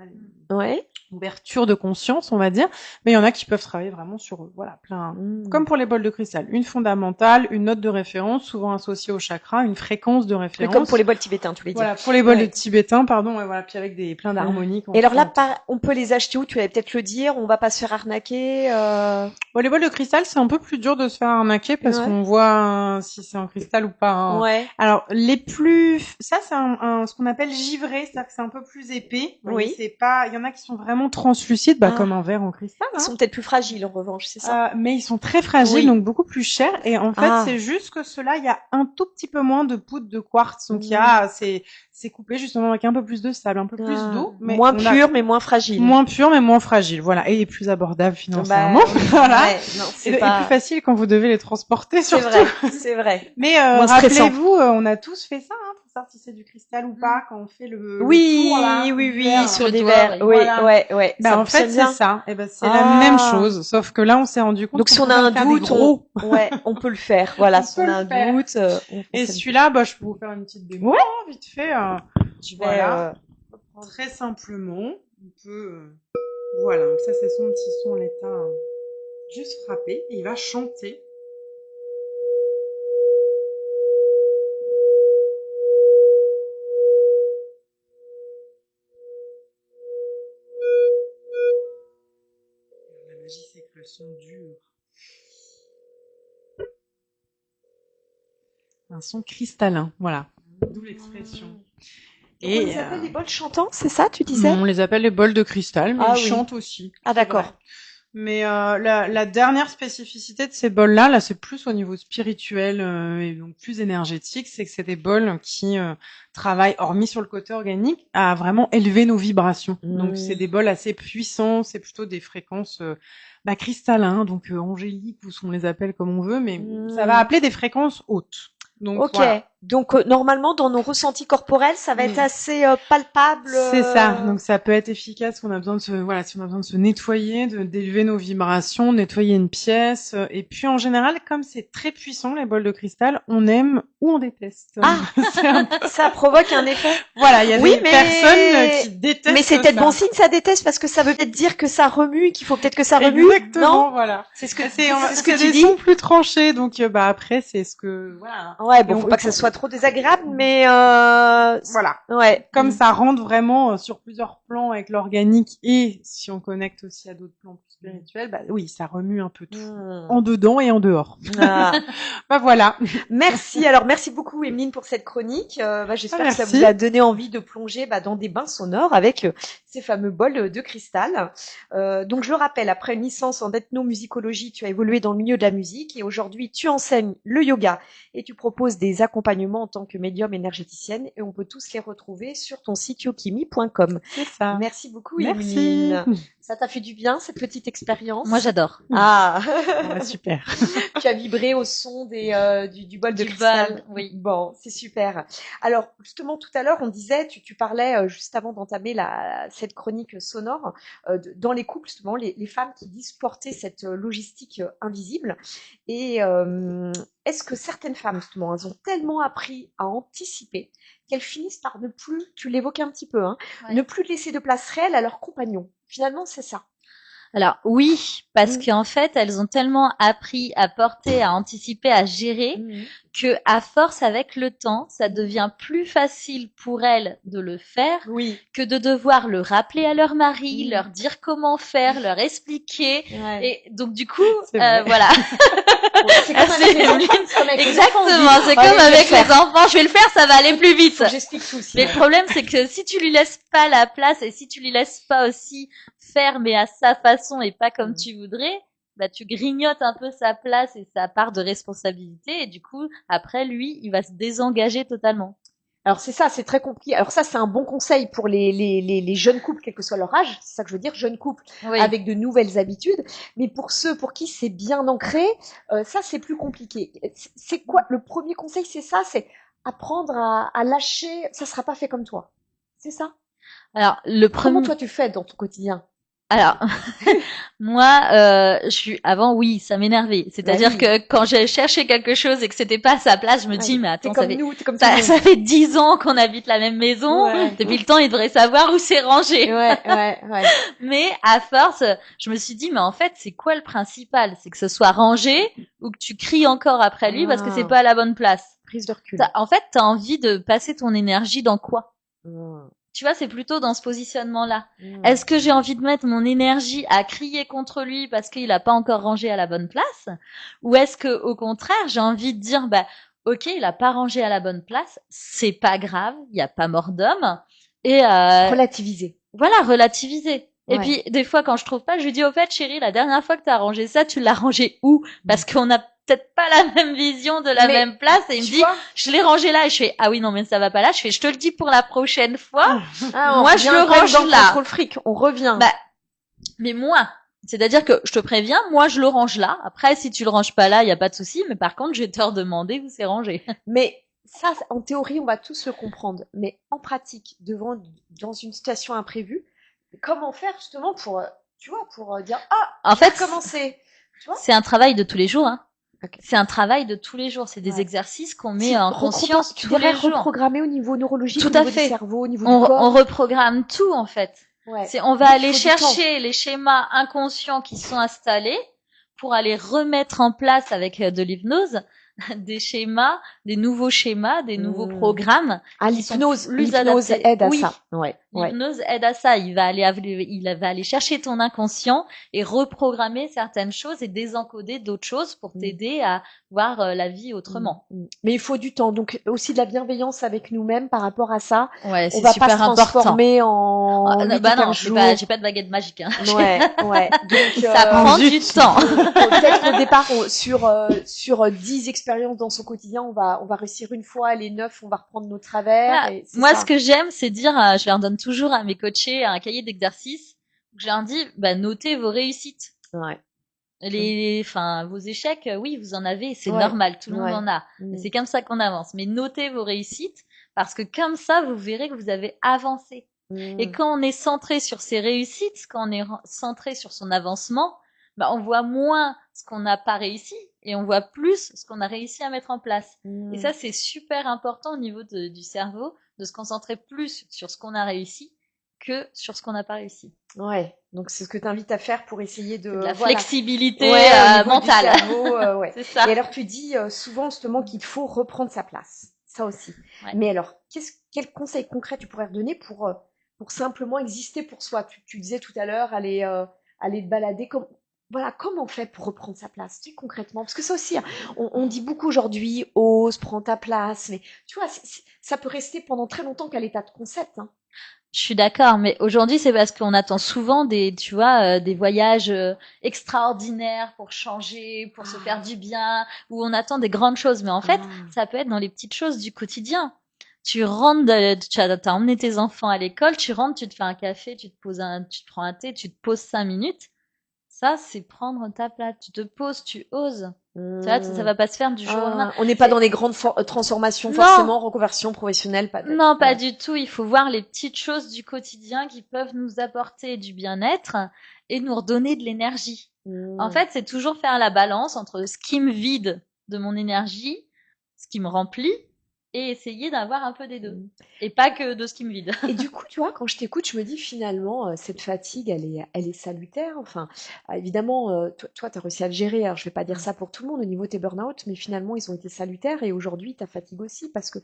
ouverture de conscience, on va dire. Mais il y en a qui peuvent travailler vraiment sur plein, comme pour les bols de cristal, une fondamentale, une note de référence, souvent associée au chakra, une fréquence de référence. Comme pour les bols tibétains, tu voulais dire. Voilà, pour les bols de tibétains, pardon, puis avec plein d'harmoniques. Et alors là, on peut les acheter où? Tu allais peut-être le dire. On va pas se faire arnaquer. Les bols de cristal, c'est un peu plus dur de se faire arnaquer parce qu'on voit si c'est en cristal ou pas. Alors ça c'est ce qu'on appelle givré, c'est-à-dire que c'est un peu plus épais. C'est pas, il y en a qui sont vraiment translucides, comme un verre en cristal. Ils sont peut-être plus fragiles en revanche, c'est ça. Mais ils sont très fragiles, donc beaucoup plus chers. Et en fait, c'est juste que ceux-là, il y a un tout petit peu moins de poudre de quartz, donc c'est coupé justement avec un peu plus de sable, un peu plus d'eau, mais moins pur mais moins fragile. Moins pur mais moins fragile, voilà, et plus abordable financièrement. Voilà. Et plus facile quand vous devez les transporter surtout. C'est vrai. Mais rappelez-vous, on a tous fait ça pour savoir si c'est du cristal ou pas quand on fait le tour là. Oui, sur des verres. Ouais. En fait, c'est ça. Et c'est la même chose, sauf que là on s'est rendu compte. Donc si on a un doute, on peut le faire. Voilà, si on a un doute. Et celui-là, je peux vous faire une petite démo vite fait. Très simplement, on peut voilà, donc ça c'est son petit son l'état juste frappé et il va chanter. La magie c'est que le son dure. Un son cristallin, voilà. D'où l'expression. Et on les appelle les bols chantants, c'est ça, tu disais? On les appelle les bols de cristal, mais ils chantent aussi. Ah d'accord. Mais la dernière spécificité de ces bols-là, c'est plus au niveau spirituel et donc plus énergétique, c'est que c'est des bols qui travaillent, hormis sur le côté organique, à vraiment élever nos vibrations. Donc c'est des bols assez puissants, c'est plutôt des fréquences cristallins, donc angéliques, ou on les appelle comme on veut, mais ça va appeler des fréquences hautes. Donc, voilà. Donc normalement dans nos ressentis corporels, ça va être assez palpable. C'est ça. Donc ça peut être efficace si on a besoin de se nettoyer, d'élever nos vibrations, nettoyer une pièce. Et puis en général, comme c'est très puissant les bols de cristal, on aime ou on déteste. Ça provoque un effet. Voilà, il y a des personnes qui détestent. Mais c'est peut-être bon signe ça déteste parce que ça veut peut-être dire que ça remue, qu'il faut peut-être que ça remue. Exactement, non voilà. C'est ce que c'est tu des dis. sons plus tranchés, donc après c'est ce que voilà. Ouais, bon, faut pas que ça soit trop désagréable, mais voilà. Ouais. Comme ça rentre vraiment sur plusieurs plans avec l'organique et si on connecte aussi à d'autres plans plus spirituels, oui, ça remue un peu tout, en dedans et en dehors. Voilà. Merci. Alors merci beaucoup Emeline pour cette chronique. J'espère que ça vous a donné envie de plonger dans des bains sonores avec ces fameux bols de cristal. Donc je le rappelle, après une licence en ethnomusicologie, tu as évolué dans le milieu de la musique et aujourd'hui tu enseignes le yoga et tu proposes des accompagnements en tant que médium énergéticienne et on peut tous les retrouver sur ton site yokimi.com. ça. Merci beaucoup, Merci. Emeline. Ça t'a fait du bien, cette petite expérience? Moi, j'adore. Ah, Super. tu as vibré au son du bol de cristal. Oui. Bon, c'est super. Alors, justement, tout à l'heure, on disait, tu parlais juste avant d'entamer cette chronique sonore, dans les couples, justement, les femmes qui disent porter cette logistique invisible. Et est-ce que certaines femmes, justement, elles ont tellement appris à anticiper qu'elles finissent par ne plus, tu l'évoquais un petit peu, hein, ne plus laisser de place réelle à leurs compagnons. Finalement, c'est ça. Alors oui, parce qu'en fait, elles ont tellement appris à porter, à anticiper, à gérer, que à force, avec le temps, ça devient plus facile pour elles de le faire que de devoir le rappeler à leur mari, leur dire comment faire, leur expliquer. Et donc du coup, voilà. C'est comme avec les enfants. Exactement, c'est comme avec les enfants. Je vais le faire, ça va aller plus vite. J'explique tout aussi. Mais le problème, c'est que si tu lui laisses pas la place et si tu lui laisses pas aussi faire, mais à sa façon et pas comme tu voudrais, bah, tu grignotes un peu sa place et sa part de responsabilité et du coup, après, lui, il va se désengager totalement. Alors c'est ça, c'est très compliqué. Alors ça, c'est un bon conseil pour les jeunes couples, quel que soit leur âge. C'est ça que je veux dire, jeunes couples avec de nouvelles habitudes. Mais pour ceux pour qui c'est bien ancré, ça c'est plus compliqué. C'est quoi le premier conseil? C'est ça, c'est apprendre à lâcher. Ça sera pas fait comme toi. C'est ça? Alors comment toi tu fais dans ton quotidien? Alors, moi, avant, oui, ça m'énervait. C'est-à-dire que quand j'ai cherché quelque chose et que c'était pas à sa place, je me dis, mais attends, ça fait 10 ans qu'on habite la même maison. Depuis le temps, il devrait savoir où c'est rangé. Mais à force, je me suis dit, mais en fait, c'est quoi le principal? C'est que ce soit rangé ou que tu cries encore après lui parce que c'est pas à la bonne place. Prise de recul. En fait, t'as envie de passer ton énergie dans quoi? Tu vois, c'est plutôt dans ce positionnement-là. Est-ce que j'ai envie de mettre mon énergie à crier contre lui parce qu'il a pas encore rangé à la bonne place? Ou est-ce que, au contraire, j'ai envie de dire, bah, ok, il a pas rangé à la bonne place, c'est pas grave, il y a pas mort d'homme. Et, relativiser. Voilà, relativiser. Et puis, des fois, quand je trouve pas, je lui dis, au fait, chérie, la dernière fois que t'as rangé ça, tu l'as rangé où? Parce qu'on a peut-être pas la même vision de la même place. Et il me dit, je l'ai rangé là. Et je fais, ah oui, non, mais ça va pas là. Je fais, je te le dis pour la prochaine fois. Moi, je le range là. Contrôle fric, on revient. Bah, mais moi. C'est-à-dire que je te préviens, moi, je le range là. Après, si tu le ranges pas là, il y a pas de souci. Mais par contre, je vais te redemander où c'est rangé. Mais ça, en théorie, on va tous le comprendre. Mais en pratique, dans une situation imprévue, comment faire justement pour, tu vois, pour dire, en fait, commencer. C'est un travail de tous les jours, hein. C'est un travail de tous les jours. C'est des exercices qu'on met en conscience tous les jours. Reprogrammer au niveau neurologique, tout au niveau à fait. du cerveau, au niveau du corps. On reprogramme tout, en fait. On va aller chercher les schémas inconscients qui sont installés pour aller remettre en place avec de l'hypnose des schémas, des nouveaux schémas, des nouveaux programmes. L'hypnose aide à ça. L'hypnose aide à ça. Il va aller chercher ton inconscient et reprogrammer certaines choses et désencoder d'autres choses pour t'aider à voir la vie autrement. Mais il faut du temps. Donc, aussi de la bienveillance avec nous-mêmes par rapport à ça. Ouais, on va pas se transformer en non, j'ai pas de baguette magique, hein. Donc, ça prend du temps. Peut-être au départ, sur 10 expériences dans son quotidien, on va réussir une fois, les 9, on va reprendre nos travers. Moi, ce que j'aime, c'est dire, je leur donne toujours à mes coachés un cahier d'exercices où je leur dis, notez vos réussites. Vos échecs, oui, vous en avez, c'est normal, tout le monde en a. C'est comme ça qu'on avance. Mais notez vos réussites parce que comme ça, vous verrez que vous avez avancé. Et quand on est centré sur ses réussites, quand on est centré sur son avancement, on voit moins ce qu'on n'a pas réussi et on voit plus ce qu'on a réussi à mettre en place. Et ça, c'est super important au niveau du cerveau, de se concentrer plus sur ce qu'on a réussi que sur ce qu'on n'a pas réussi. Ouais, donc c'est ce que tu invites à faire pour essayer de... la flexibilité mentale. Cerveau, c'est ça. Et alors, tu dis souvent justement qu'il faut reprendre sa place. Ça aussi. Mais alors, quel conseil concret tu pourrais redonner pour simplement exister pour soi? Tu disais tout à l'heure, aller te balader comment on fait pour reprendre sa place, tu sais, concrètement? Parce que ça aussi, on dit beaucoup aujourd'hui, ose, prends ta place, mais tu vois, ça peut rester pendant très longtemps qu'à l'état de concept, hein. Je suis d'accord, mais aujourd'hui, c'est parce qu'on attend souvent des voyages extraordinaires pour changer, pour se faire du bien, où on attend des grandes choses. Mais en fait, ça peut être dans les petites choses du quotidien. tu rentres, t'as emmené tes enfants à l'école, tu rentres, tu te fais un café, tu te prends un thé, tu te poses 5 minutes. Ça, c'est prendre ta place. Tu te poses, tu oses. Tu vois, ça va pas se faire du jour au lendemain. On n'est pas dans des grandes transformations, forcément, reconversion professionnelle, pas de... Non, pas du tout. Il faut voir les petites choses du quotidien qui peuvent nous apporter du bien-être et nous redonner de l'énergie. En fait, c'est toujours faire la balance entre ce qui me vide de mon énergie, ce qui me remplit, et essayer d'avoir un peu des deux. Et pas que de ce qui me vide. Et du coup, tu vois, quand je t'écoute, je me dis finalement, cette fatigue, elle est salutaire. Enfin, évidemment, toi, tu as réussi à le gérer. Alors, je vais pas dire ça pour tout le monde au niveau de tes burn-out, mais finalement, ils ont été salutaires. Et aujourd'hui, ta fatigue aussi, parce que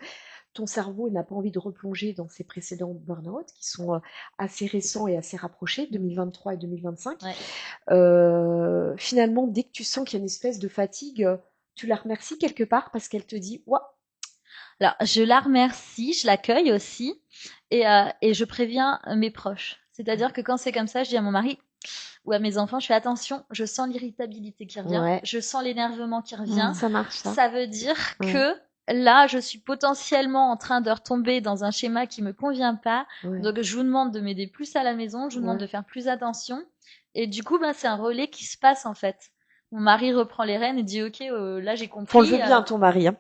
ton cerveau n'a pas envie de replonger dans ses précédents burn-out, qui sont assez récents et assez rapprochés, 2023 et 2025. Ouais. Finalement, dès que tu sens qu'il y a une espèce de fatigue, tu la remercies quelque part parce qu'elle te dit « Ouah ». Alors, je la remercie, je l'accueille aussi et je préviens mes proches. C'est-à-dire que quand c'est comme ça, je dis à mon mari ou à mes enfants, je fais attention, je sens l'irritabilité qui revient, je sens l'énervement qui revient. Ça marche, ça. Ça veut dire que là, je suis potentiellement en train de retomber dans un schéma qui me convient pas. Donc, je vous demande de m'aider plus à la maison, je vous demande de faire plus attention. Et du coup, c'est un relais qui se passe en fait. Mon mari reprend les rênes et dit ok, là j'ai compris. On le veut bien ton mari. Hein.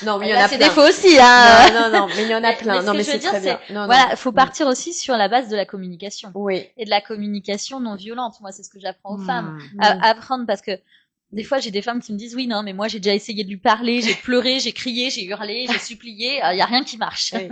Non mais il y en a plein. C'est défaut aussi. Hein. Non, mais il y en a plein. Non mais c'est très bien. Voilà, faut partir aussi sur la base de la communication. Oui. Et de la communication non violente. Moi, c'est ce que j'apprends aux femmes. Apprendre parce que des fois, j'ai des femmes qui me disent oui, non, mais moi j'ai déjà essayé de lui parler, j'ai pleuré, j'ai crié, j'ai hurlé, j'ai supplié, il y a rien qui marche. Oui.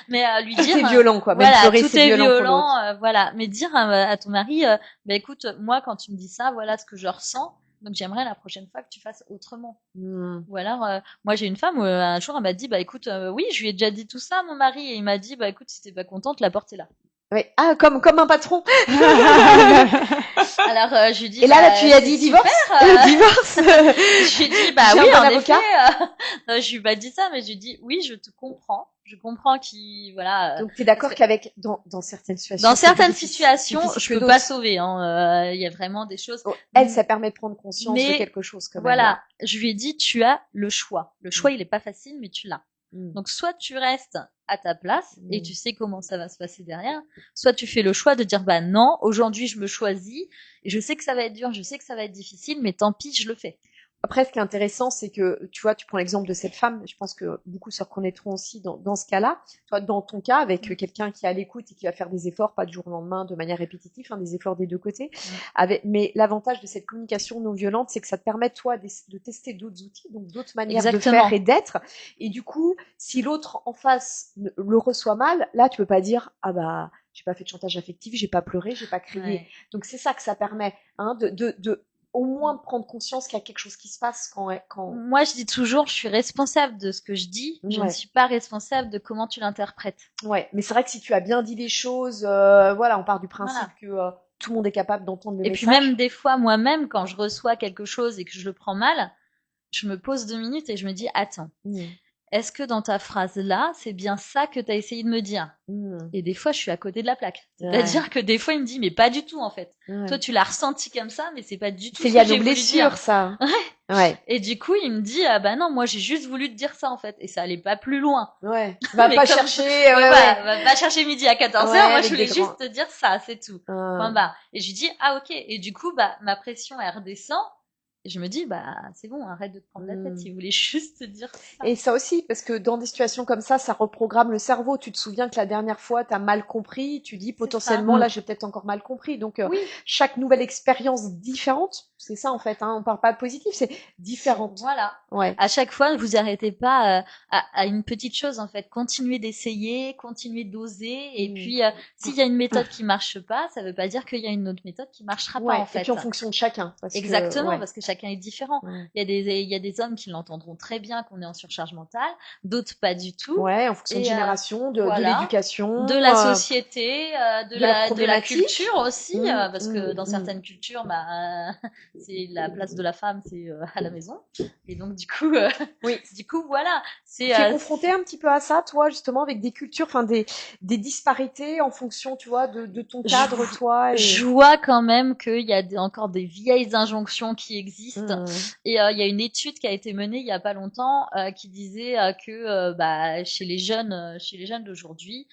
Mais lui dire tout est violent quoi, même pleurer tout c'est violent, voilà, mais dire à ton mari écoute, moi quand tu me dis ça, voilà ce que je ressens. Donc j'aimerais la prochaine fois que tu fasses autrement. Ou alors moi j'ai une femme où un jour elle m'a dit écoute oui, je lui ai déjà dit tout ça à mon mari et il m'a dit écoute, si t'es pas contente, la porte est là. Oui. Ah, comme un patron. Alors, je lui dis. Et là, tu lui as dit divorce. Divorce. Je lui ai dit, oui, en effet. Je lui ai pas dit ça, mais je lui ai dit, oui, je te comprends. Je comprends qu'il, voilà. Donc, t'es d'accord qu'avec, dans certaines situations. Dans certaines situations, je peux pas sauver, hein. Il y a vraiment des choses. Elle, ça permet de prendre conscience de quelque chose, quand même. Voilà. Je lui ai dit, tu as le choix. Le choix, il est pas facile, mais tu l'as. Donc, soit tu restes à ta place et tu sais comment ça va se passer derrière, soit tu fais le choix de dire non, aujourd'hui je me choisis et je sais que ça va être dur, je sais que ça va être difficile, mais tant pis, je le fais. Après, ce qui est intéressant, c'est que, tu vois, tu prends l'exemple de cette femme, je pense que beaucoup se reconnaîtront aussi dans ce cas-là. Toi, dans ton cas, avec quelqu'un qui est à l'écoute et qui va faire des efforts, pas du jour au lendemain, de manière répétitive, des efforts des deux côtés. Mais l'avantage de cette communication non violente, c'est que ça te permet, toi, de tester d'autres outils, donc d'autres manières de faire et d'être. Et du coup, si l'autre en face le reçoit mal, là, tu peux pas dire, j'ai pas fait de chantage affectif, j'ai pas pleuré, j'ai pas crié. Ouais. Donc, c'est ça que ça permet, de au moins prendre conscience qu'il y a quelque chose qui se passe quand... Moi, je dis toujours, je suis responsable de ce que je dis, je ne suis pas responsable de comment tu l'interprètes. Ouais, mais c'est vrai que si tu as bien dit les choses, on part du principe que tout le monde est capable d'entendre le message. Et puis même des fois, moi-même, quand je reçois quelque chose et que je le prends mal, je me pose 2 minutes et je me dis, attends, est-ce que dans ta phrase-là, c'est bien ça que tu as essayé de me dire ? Et des fois, je suis à côté de la plaque. C'est-à-dire que des fois, il me dit, mais pas du tout, en fait. Toi, tu l'as ressenti comme ça, mais c'est pas du tout ce que j'ai voulu dire. C'est lié à nos blessures, ça. Ouais. Et du coup, il me dit, non, moi, j'ai juste voulu te dire ça, en fait. Et ça allait pas plus loin. Ouais. Va pas chercher, va pas chercher midi à 14h. Moi, je voulais juste te dire ça, c'est tout. Point barre. Et je lui dis, ok. Et du coup, ma pression, elle redescend. Et je me dis, c'est bon, arrête de te prendre la tête, il voulait juste te dire ça. Et ça aussi, parce que dans des situations comme ça reprogramme le cerveau. Tu te souviens que la dernière fois, tu as mal compris, tu dis potentiellement, là, j'ai peut-être encore mal compris. Donc, chaque nouvelle expérience différente, c'est ça en fait, on parle pas de positif, c'est différente. Voilà. Ouais. À chaque fois, vous arrêtez pas à une petite chose en fait. Continuez d'essayer, continuez d'oser. Et puis, s'il y a une méthode qui marche pas, ça veut pas dire qu'il y a une autre méthode qui marchera pas en fait. Et puis en fonction de chacun. Exactement, parce que chacun est différent. Il y a des hommes qui l'entendront très bien qu'on est en surcharge mentale, d'autres pas du tout. Ouais, en fonction de génération, de l'éducation, de la société, de la culture aussi, parce que dans certaines cultures, c'est la place de la femme, c'est à la maison. Et donc du coup, oui. Du coup, voilà. Tu es confronté un petit peu à ça, toi, justement, avec des cultures, enfin des disparités en fonction, tu vois, de ton cadre, toi. Je vois quand même qu'il y a encore des vieilles injonctions qui existent. Et il y a une étude qui a été menée il y a pas longtemps qui disait que chez les jeunes d'aujourd'hui,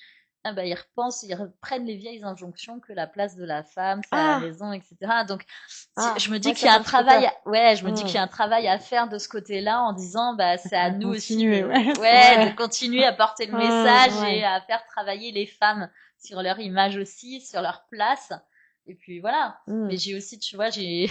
ils reprennent les vieilles injonctions que la place de la femme, c'est à la maison, etc. Donc, je me dis qu'il y a un travail, je me dis qu'il y a un travail à faire de ce côté-là en disant, c'est à nous aussi de continuer à porter le message et à faire travailler les femmes sur leur image aussi, sur leur place. Et puis voilà. Mais j'ai aussi, tu vois, j'ai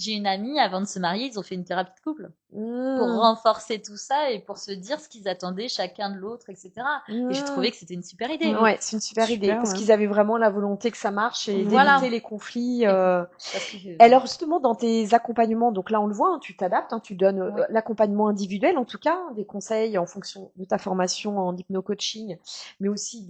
une amie, avant de se marier, ils ont fait une thérapie de couple pour renforcer tout ça et pour se dire ce qu'ils attendaient chacun de l'autre, etc. Et j'ai trouvé que c'était une super idée. Ouais, c'est une super idée parce qu'ils avaient vraiment la volonté que ça marche et d'éviter les conflits. Alors justement, dans tes accompagnements, donc là on le voit, tu t'adaptes, tu donnes l'accompagnement individuel, en tout cas, des conseils en fonction de ta formation en hypno-coaching, mais aussi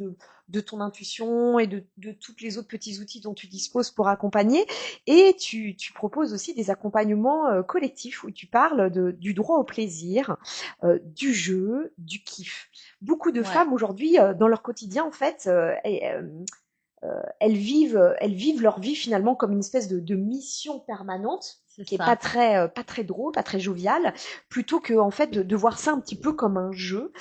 de ton intuition et de toutes les autres petits outils dont tu disposes pour accompagner. Et tu proposes aussi des accompagnements collectifs où tu parles du droit au plaisir, du jeu, du kiff. Beaucoup de femmes aujourd'hui, dans leur quotidien, en fait, elles vivent leur vie finalement comme une espèce de mission permanente qui est pas très drôle, pas très joviale, plutôt que en fait de voir ça un petit peu comme un jeu.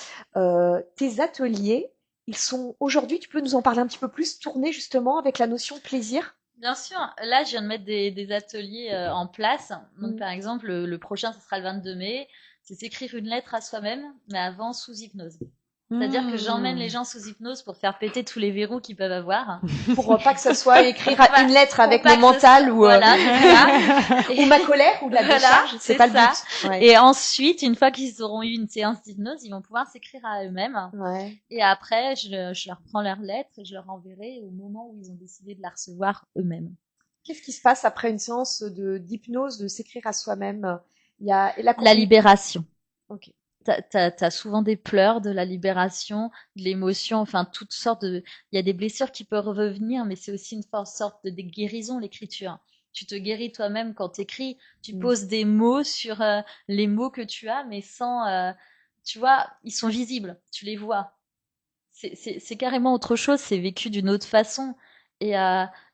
Tes ateliers, ils sont aujourd'hui, tu peux nous en parler un petit peu plus, tournés justement avec la notion de plaisir? Bien sûr. Là, je viens de mettre des ateliers en place. Donc, par exemple, le prochain, ce sera le 22 mai. C'est s'écrire une lettre à soi-même, mais avant sous hypnose. C'est-à-dire que j'emmène les gens sous hypnose pour faire péter tous les verrous qu'ils peuvent avoir. Pour pas que ce soit écrire une lettre avec mon mental ou voilà, c'est ça. ou ma colère ou de la décharge, c'est pas ça. Le but. Ouais. Et ensuite, une fois qu'ils auront eu une séance d'hypnose, ils vont pouvoir s'écrire à eux-mêmes. Ouais. Et après, je leur prends leur lettre et je leur enverrai au moment où ils ont décidé de la recevoir eux-mêmes. Qu'est-ce qui se passe après une séance d'hypnose, de s'écrire à soi-même? Il y a la libération. Ok. T'as souvent des pleurs, de la libération, de l'émotion, enfin toutes sortes de. Il y a des blessures qui peuvent revenir, mais c'est aussi une sorte de guérison, l'écriture. Tu te guéris toi-même quand t'écris. Tu poses des mots sur les mots que tu as, mais sans. Tu vois, ils sont visibles. Tu les vois. C'est carrément autre chose. C'est vécu d'une autre façon.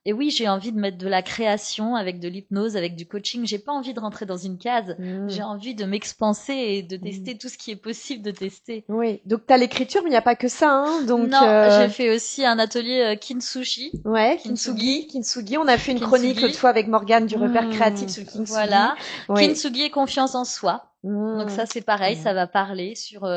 Et oui, j'ai envie de mettre de la création avec de l'hypnose, avec du coaching. J'ai pas envie de rentrer dans une case. J'ai envie de m'expanser et de tester tout ce qui est possible de tester. Oui, donc t'as l'écriture, mais il n'y a pas que ça. Donc, non, j'ai fait aussi un atelier Kintsugi. Ouais, Kintsugi. On a fait une chronique l'autre fois avec Morgane du repère créatif sur le Kintsugi. Voilà. Kintsugi et confiance en soi. Donc ça, c'est pareil, ça va parler sur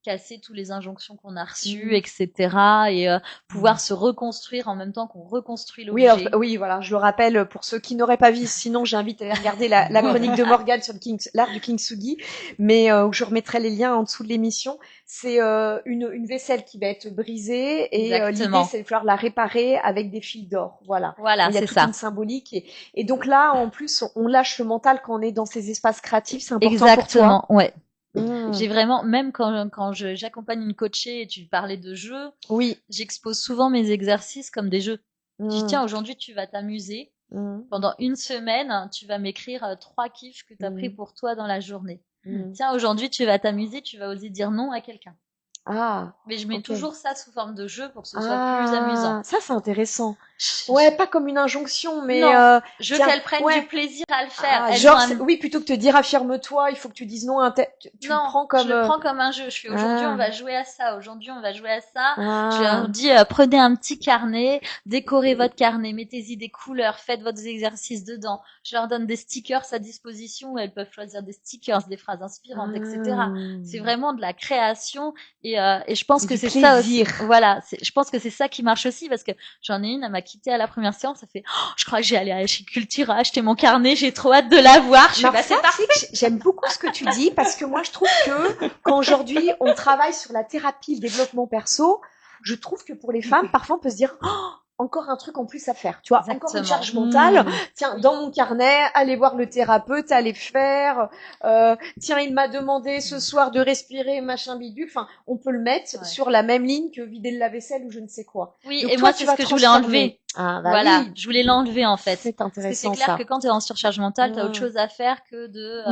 casser toutes les injonctions qu'on a reçues, etc. Et pouvoir se reconstruire en même temps qu'on reconstruit l'objet. Oui, voilà, je le rappelle pour ceux qui n'auraient pas vu, sinon j'invite à aller regarder la chronique de Morgane sur l'art du Kintsugi, mais je remettrai les liens en dessous de l'émission. C'est une vaisselle qui va être brisée et l'idée c'est de pouvoir la réparer avec des fils d'or. Voilà, il y a toute une symbolique et donc là en plus on lâche le mental quand on est dans ces espaces créatifs, c'est important pour toi. Ouais. J'ai vraiment, même quand j'accompagne une coachée et tu parlais de jeux, j'expose souvent mes exercices comme des jeux. Je dis, tiens, aujourd'hui, tu vas t'amuser. Pendant une semaine, tu vas m'écrire 3 kiffs que tu as pris pour toi dans la journée. Tiens, aujourd'hui, tu vas t'amuser, tu vas oser dire non à quelqu'un. Mais je mets toujours ça sous forme de jeu pour que ce soit plus amusant. Ça, c'est intéressant. Ouais, pas comme une injonction, mais je veux qu'elles prennent du plaisir à le faire. Oui, plutôt que te dire affirme-toi, il faut que tu dises non. Tu le prends comme. Je le prends comme un jeu. Je fais aujourd'hui on va jouer à ça. Aujourd'hui on va jouer à ça. Je leur dis prenez un petit carnet, décorez votre carnet, mettez-y des couleurs, faites votre exercice dedans. Je leur donne des stickers à disposition où elles peuvent choisir des stickers, des phrases inspirantes, etc. C'est vraiment de la création et je pense que c'est ça aussi. Voilà, je pense que c'est ça qui marche aussi parce que j'en ai une, elle m'a quitté à la première séance, ça fait je crois que j'ai allé chez Cultura acheter mon carnet, j'ai trop hâte de l'avoir. C'est parfait. J'aime beaucoup ce que tu dis parce que moi je trouve que quand aujourd'hui on travaille sur la thérapie, le développement perso, je trouve que pour les femmes parfois on peut se dire encore un truc en plus à faire, tu vois, encore une charge mentale. Tiens, dans mon carnet, allez voir le thérapeute, allez faire. Tiens, il m'a demandé ce soir de respirer, machin bidule. Enfin, on peut le mettre sur la même ligne que vider le lave-vaisselle ou je ne sais quoi. Oui, donc, et moi, c'est ce que je voulais enlever. Je voulais l'enlever en fait. C'est intéressant. Parce que c'est clair que quand tu es en surcharge mentale, tu as autre chose à faire que de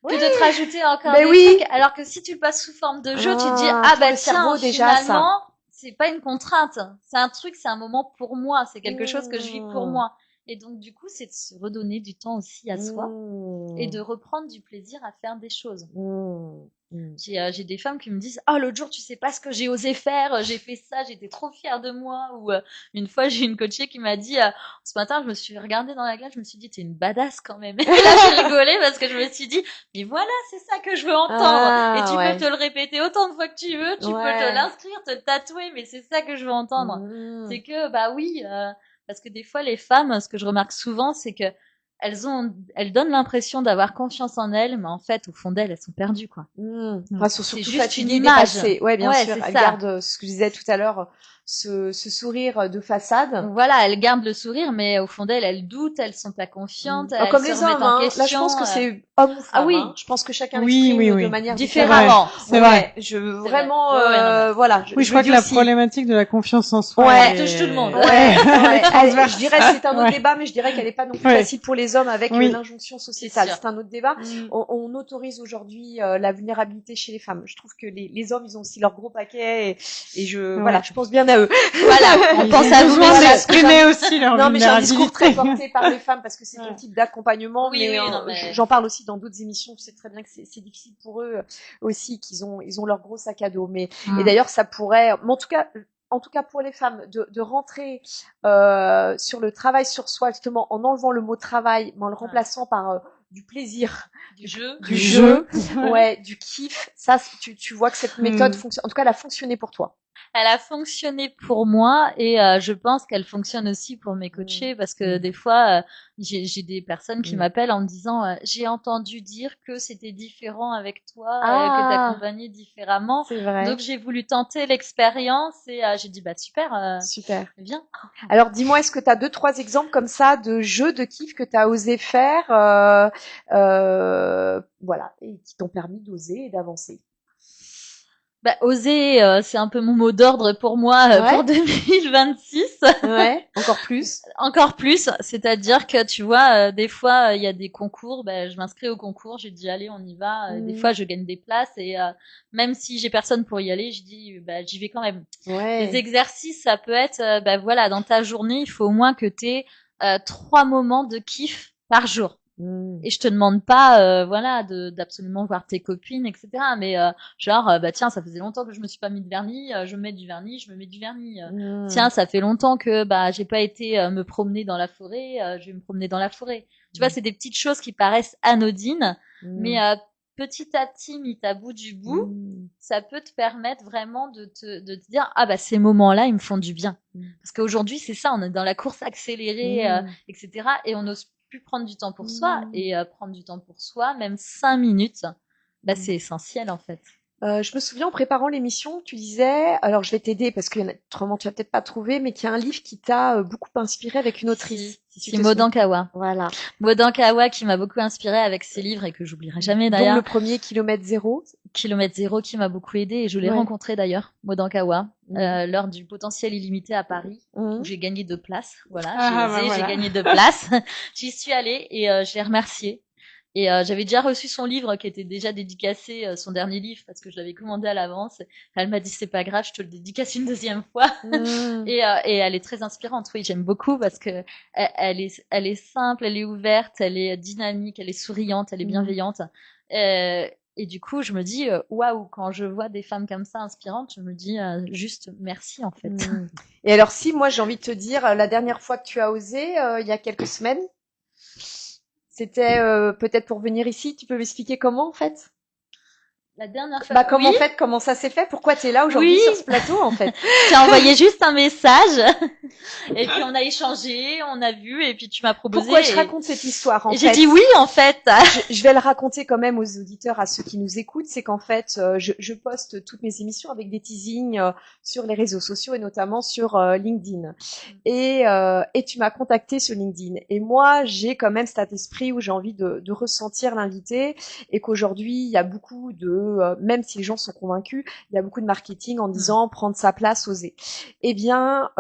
que de te rajouter encore Ben des trucs. Alors que si tu le passes sous forme de jeu, tu te dis, ah bah le cerveau, tiens, déjà, finalement, c'est pas une contrainte. C'est un truc, c'est un moment pour moi. C'est quelque chose que je vis pour moi. Et donc, du coup, c'est de se redonner du temps aussi à soi et de reprendre du plaisir à faire des choses. J'ai des femmes qui me disent, oh, l'autre jour, tu sais pas ce que j'ai osé faire, j'ai fait ça, j'étais trop fière de moi. Ou une fois, j'ai une coachée qui m'a dit, ce matin, je me suis regardée dans la glace, je me suis dit, t'es une badass quand même. Et là, j'ai rigolé parce que je me suis dit, mais voilà, c'est ça que je veux entendre. Et tu peux te le répéter autant de fois que tu veux, tu peux te l'inscrire, te le tatouer, mais c'est ça que je veux entendre. C'est que, bah oui, parce que des fois, les femmes, ce que je remarque souvent, c'est que elles donnent l'impression d'avoir confiance en elles, mais en fait, au fond d'elles, elles sont perdues, quoi. Enfin, sont surtout juste fatiguées, une image. dépassées. Ouais, bien sûr. Elles gardent ce que je disais tout à l'heure, ce sourire de façade. Voilà, elles gardent le sourire, mais au fond d'elles, elles doutent, elles sont pas confiantes. Elles comme se les remettent hommes, en question. Là, je pense que c'est homme ou femme. Ah oui. Je pense que chacun l'exprime de manière différemment. C'est vrai. Vraiment, voilà. Oui, je crois que la problématique de la confiance en soi. Ouais, touche tout le monde. Je dirais que c'est un autre débat, mais je dirais qu'elle est pas non plus facile pour les hommes avec l'injonction sociétale. C'est un autre débat. On autorise aujourd'hui la vulnérabilité chez les femmes. Je trouve que les hommes, ils ont aussi leur gros paquet et je pense bien à eux. Voilà, on pense à vous. Exprimer aussi leur vulnérabilité. Non, mais j'ai un discours très porté par les femmes parce que c'est un type d'accompagnement, mais j'en parle aussi dans d'autres émissions. Je sais très bien que c'est difficile pour eux aussi, qu'ils ont leur gros sac à dos. Mais et d'ailleurs, ça pourrait, mais en tout cas pour les femmes, de rentrer sur le travail sur soi, justement, en enlevant le mot travail, mais en le remplaçant par du plaisir, du jeu, du kiff. Ça, tu vois que cette méthode fonctionne. En tout cas, elle a fonctionné pour toi. Elle a fonctionné pour moi et je pense qu'elle fonctionne aussi pour mes coachés parce que des fois j'ai des personnes qui m'appellent en me disant j'ai entendu dire que c'était différent avec toi, que t'accompagnais différemment. C'est vrai. Donc j'ai voulu tenter l'expérience et j'ai dit bah super, viens. Alors dis-moi, est-ce que tu as 2-3 exemples comme ça de jeux de kiff que tu as osé faire, voilà, et qui t'ont permis d'oser et d'avancer? Bah, oser, c'est un peu mon mot d'ordre pour moi pour 2026. Ouais, encore plus. Encore plus, c'est-à-dire que tu vois, des fois il y a des concours, je m'inscris au concours, je dis allez on y va. Des fois je gagne des places et même si j'ai personne pour y aller, je dis j'y vais quand même. Les exercices, ça peut être voilà, dans ta journée, il faut au moins que tu aies 3 moments de kiff par jour. Et je te demande pas voilà d'absolument voir tes copines etc, mais genre tiens, ça faisait longtemps que je me suis pas mis de vernis, je mets du vernis, je me mets du vernis. Tiens, ça fait longtemps que j'ai pas été me promener dans la forêt, je vais me promener dans la forêt. Tu vois, c'est des petites choses qui paraissent anodines, mais petit à petit, mis à bout du bout, ça peut te permettre vraiment de te dire ces moments-là, ils me font du bien. Parce qu'aujourd'hui, c'est ça, on est dans la course accélérée, etc. Et on n'ose plus prendre du temps pour soi. Et prendre du temps pour soi, même 5 minutes, c'est essentiel en fait. Je me souviens en préparant l'émission, tu disais, alors je vais t'aider parce que autrement tu vas peut-être pas trouver, mais qu'il y a un livre qui t'a beaucoup inspiré avec une autrice. C'est Maud Ankawa. Voilà. Maud Ankawa qui m'a beaucoup inspiré avec ses livres et que j'oublierai jamais d'ailleurs. Donc le premier Kilomètre Zéro. Kilomètre Zéro qui m'a beaucoup aidé et je l'ai rencontré d'ailleurs, Maud Ankawa, lors du Potentiel Illimité à Paris où j'ai gagné 2 places. Voilà, j'ai gagné 2 places. J'y suis allée et je l'ai remerciée. Et j'avais déjà reçu son livre qui était déjà dédicacé, son dernier livre, parce que je l'avais commandé à l'avance. Elle m'a dit c'est pas grave, je te le dédicace une 2e fois. Et elle est très inspirante. Oui, j'aime beaucoup parce que elle est simple, elle est ouverte, elle est dynamique, elle est souriante, elle est bienveillante. Et du coup, je me dis waouh, quand je vois des femmes comme ça inspirantes, je me dis juste merci en fait. Et alors si moi j'ai envie de te dire la dernière fois que tu as osé, il y a quelques semaines. C'était peut-être pour venir ici. Tu peux m'expliquer comment en fait? La dernière fois. Comment ça s'est fait? Pourquoi tu es là aujourd'hui sur ce plateau en fait? Tu as envoyé juste un message et puis on a échangé, on a vu et puis tu m'as proposé. Pourquoi je raconte cette histoire en fait? J'ai dit oui en fait. Je vais le raconter quand même aux auditeurs, à ceux qui nous écoutent. C'est qu'en fait, je poste toutes mes émissions avec des teasings sur les réseaux sociaux et notamment sur LinkedIn. Et tu m'as contacté sur LinkedIn. Et moi, j'ai quand même cet esprit où j'ai envie de ressentir l'invité et qu'aujourd'hui, il y a beaucoup de même si les gens sont convaincus, il y a beaucoup de marketing en disant prendre sa place, oser. Eh bien,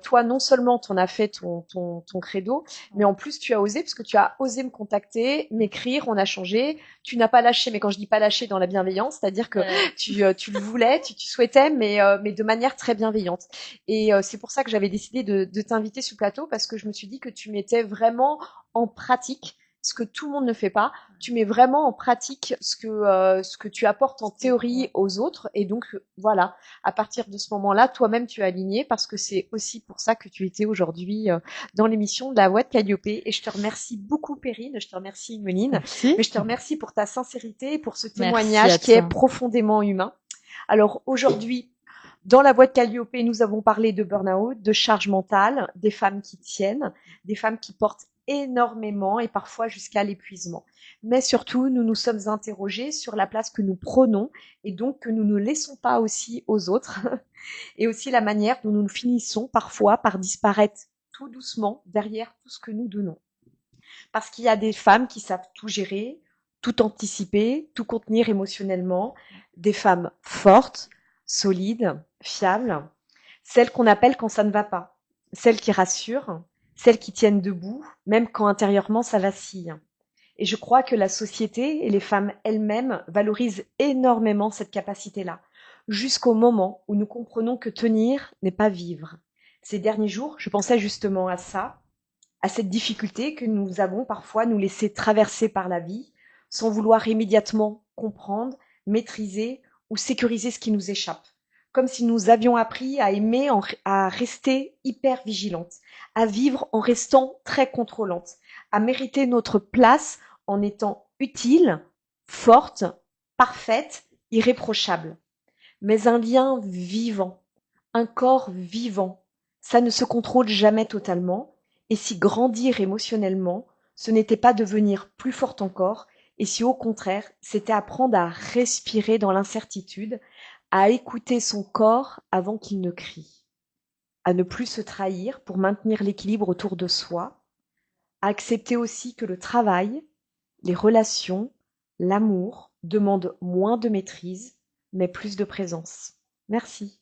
toi, non seulement tu en as fait ton credo, mais en plus tu as osé, parce que tu as osé me contacter, m'écrire, on a changé. Tu n'as pas lâché, mais quand je dis pas lâché dans la bienveillance, c'est-à-dire que tu le voulais, tu souhaitais, mais de manière très bienveillante. Et c'est pour ça que j'avais décidé de t'inviter sur le plateau, parce que je me suis dit que tu mettais vraiment en pratique ce que tout le monde ne fait pas. Tu mets vraiment en pratique ce que tu apportes en théorie aux autres. Et donc, voilà, à partir de ce moment-là, toi-même, tu es aligné, parce que c'est aussi pour ça que tu étais aujourd'hui dans l'émission de La Voix de Calliope. Et je te remercie beaucoup, Perrine. Je te remercie, Meline. Merci. Mais je te remercie pour ta sincérité et pour ce témoignage qui est profondément humain. Alors, aujourd'hui, dans La Voix de Calliope, nous avons parlé de burn-out, de charge mentale, des femmes qui tiennent, des femmes qui portent énormément et parfois jusqu'à l'épuisement. Mais surtout, nous nous sommes interrogés sur la place que nous prenons et donc que nous ne laissons pas aussi aux autres et aussi la manière dont nous finissons parfois par disparaître tout doucement derrière tout ce que nous donnons. Parce qu'il y a des femmes qui savent tout gérer, tout anticiper, tout contenir émotionnellement, des femmes fortes, solides, fiables, celles qu'on appelle quand ça ne va pas, celles qui rassurent, celles qui tiennent debout, même quand intérieurement ça vacille. Et je crois que la société et les femmes elles-mêmes valorisent énormément cette capacité-là, jusqu'au moment où nous comprenons que tenir n'est pas vivre. Ces derniers jours, je pensais justement à ça, à cette difficulté que nous avons parfois nous laisser traverser par la vie, sans vouloir immédiatement comprendre, maîtriser ou sécuriser ce qui nous échappe. Comme si nous avions appris à aimer, à rester hyper vigilante, à vivre en restant très contrôlante, à mériter notre place en étant utile, forte, parfaite, irréprochable. Mais un lien vivant, un corps vivant, ça ne se contrôle jamais totalement. Et si grandir émotionnellement, ce n'était pas devenir plus forte encore, et si au contraire, c'était apprendre à respirer dans l'incertitude, à écouter son corps avant qu'il ne crie, à ne plus se trahir pour maintenir l'équilibre autour de soi, à accepter aussi que le travail, les relations, l'amour demandent moins de maîtrise, mais plus de présence. Merci.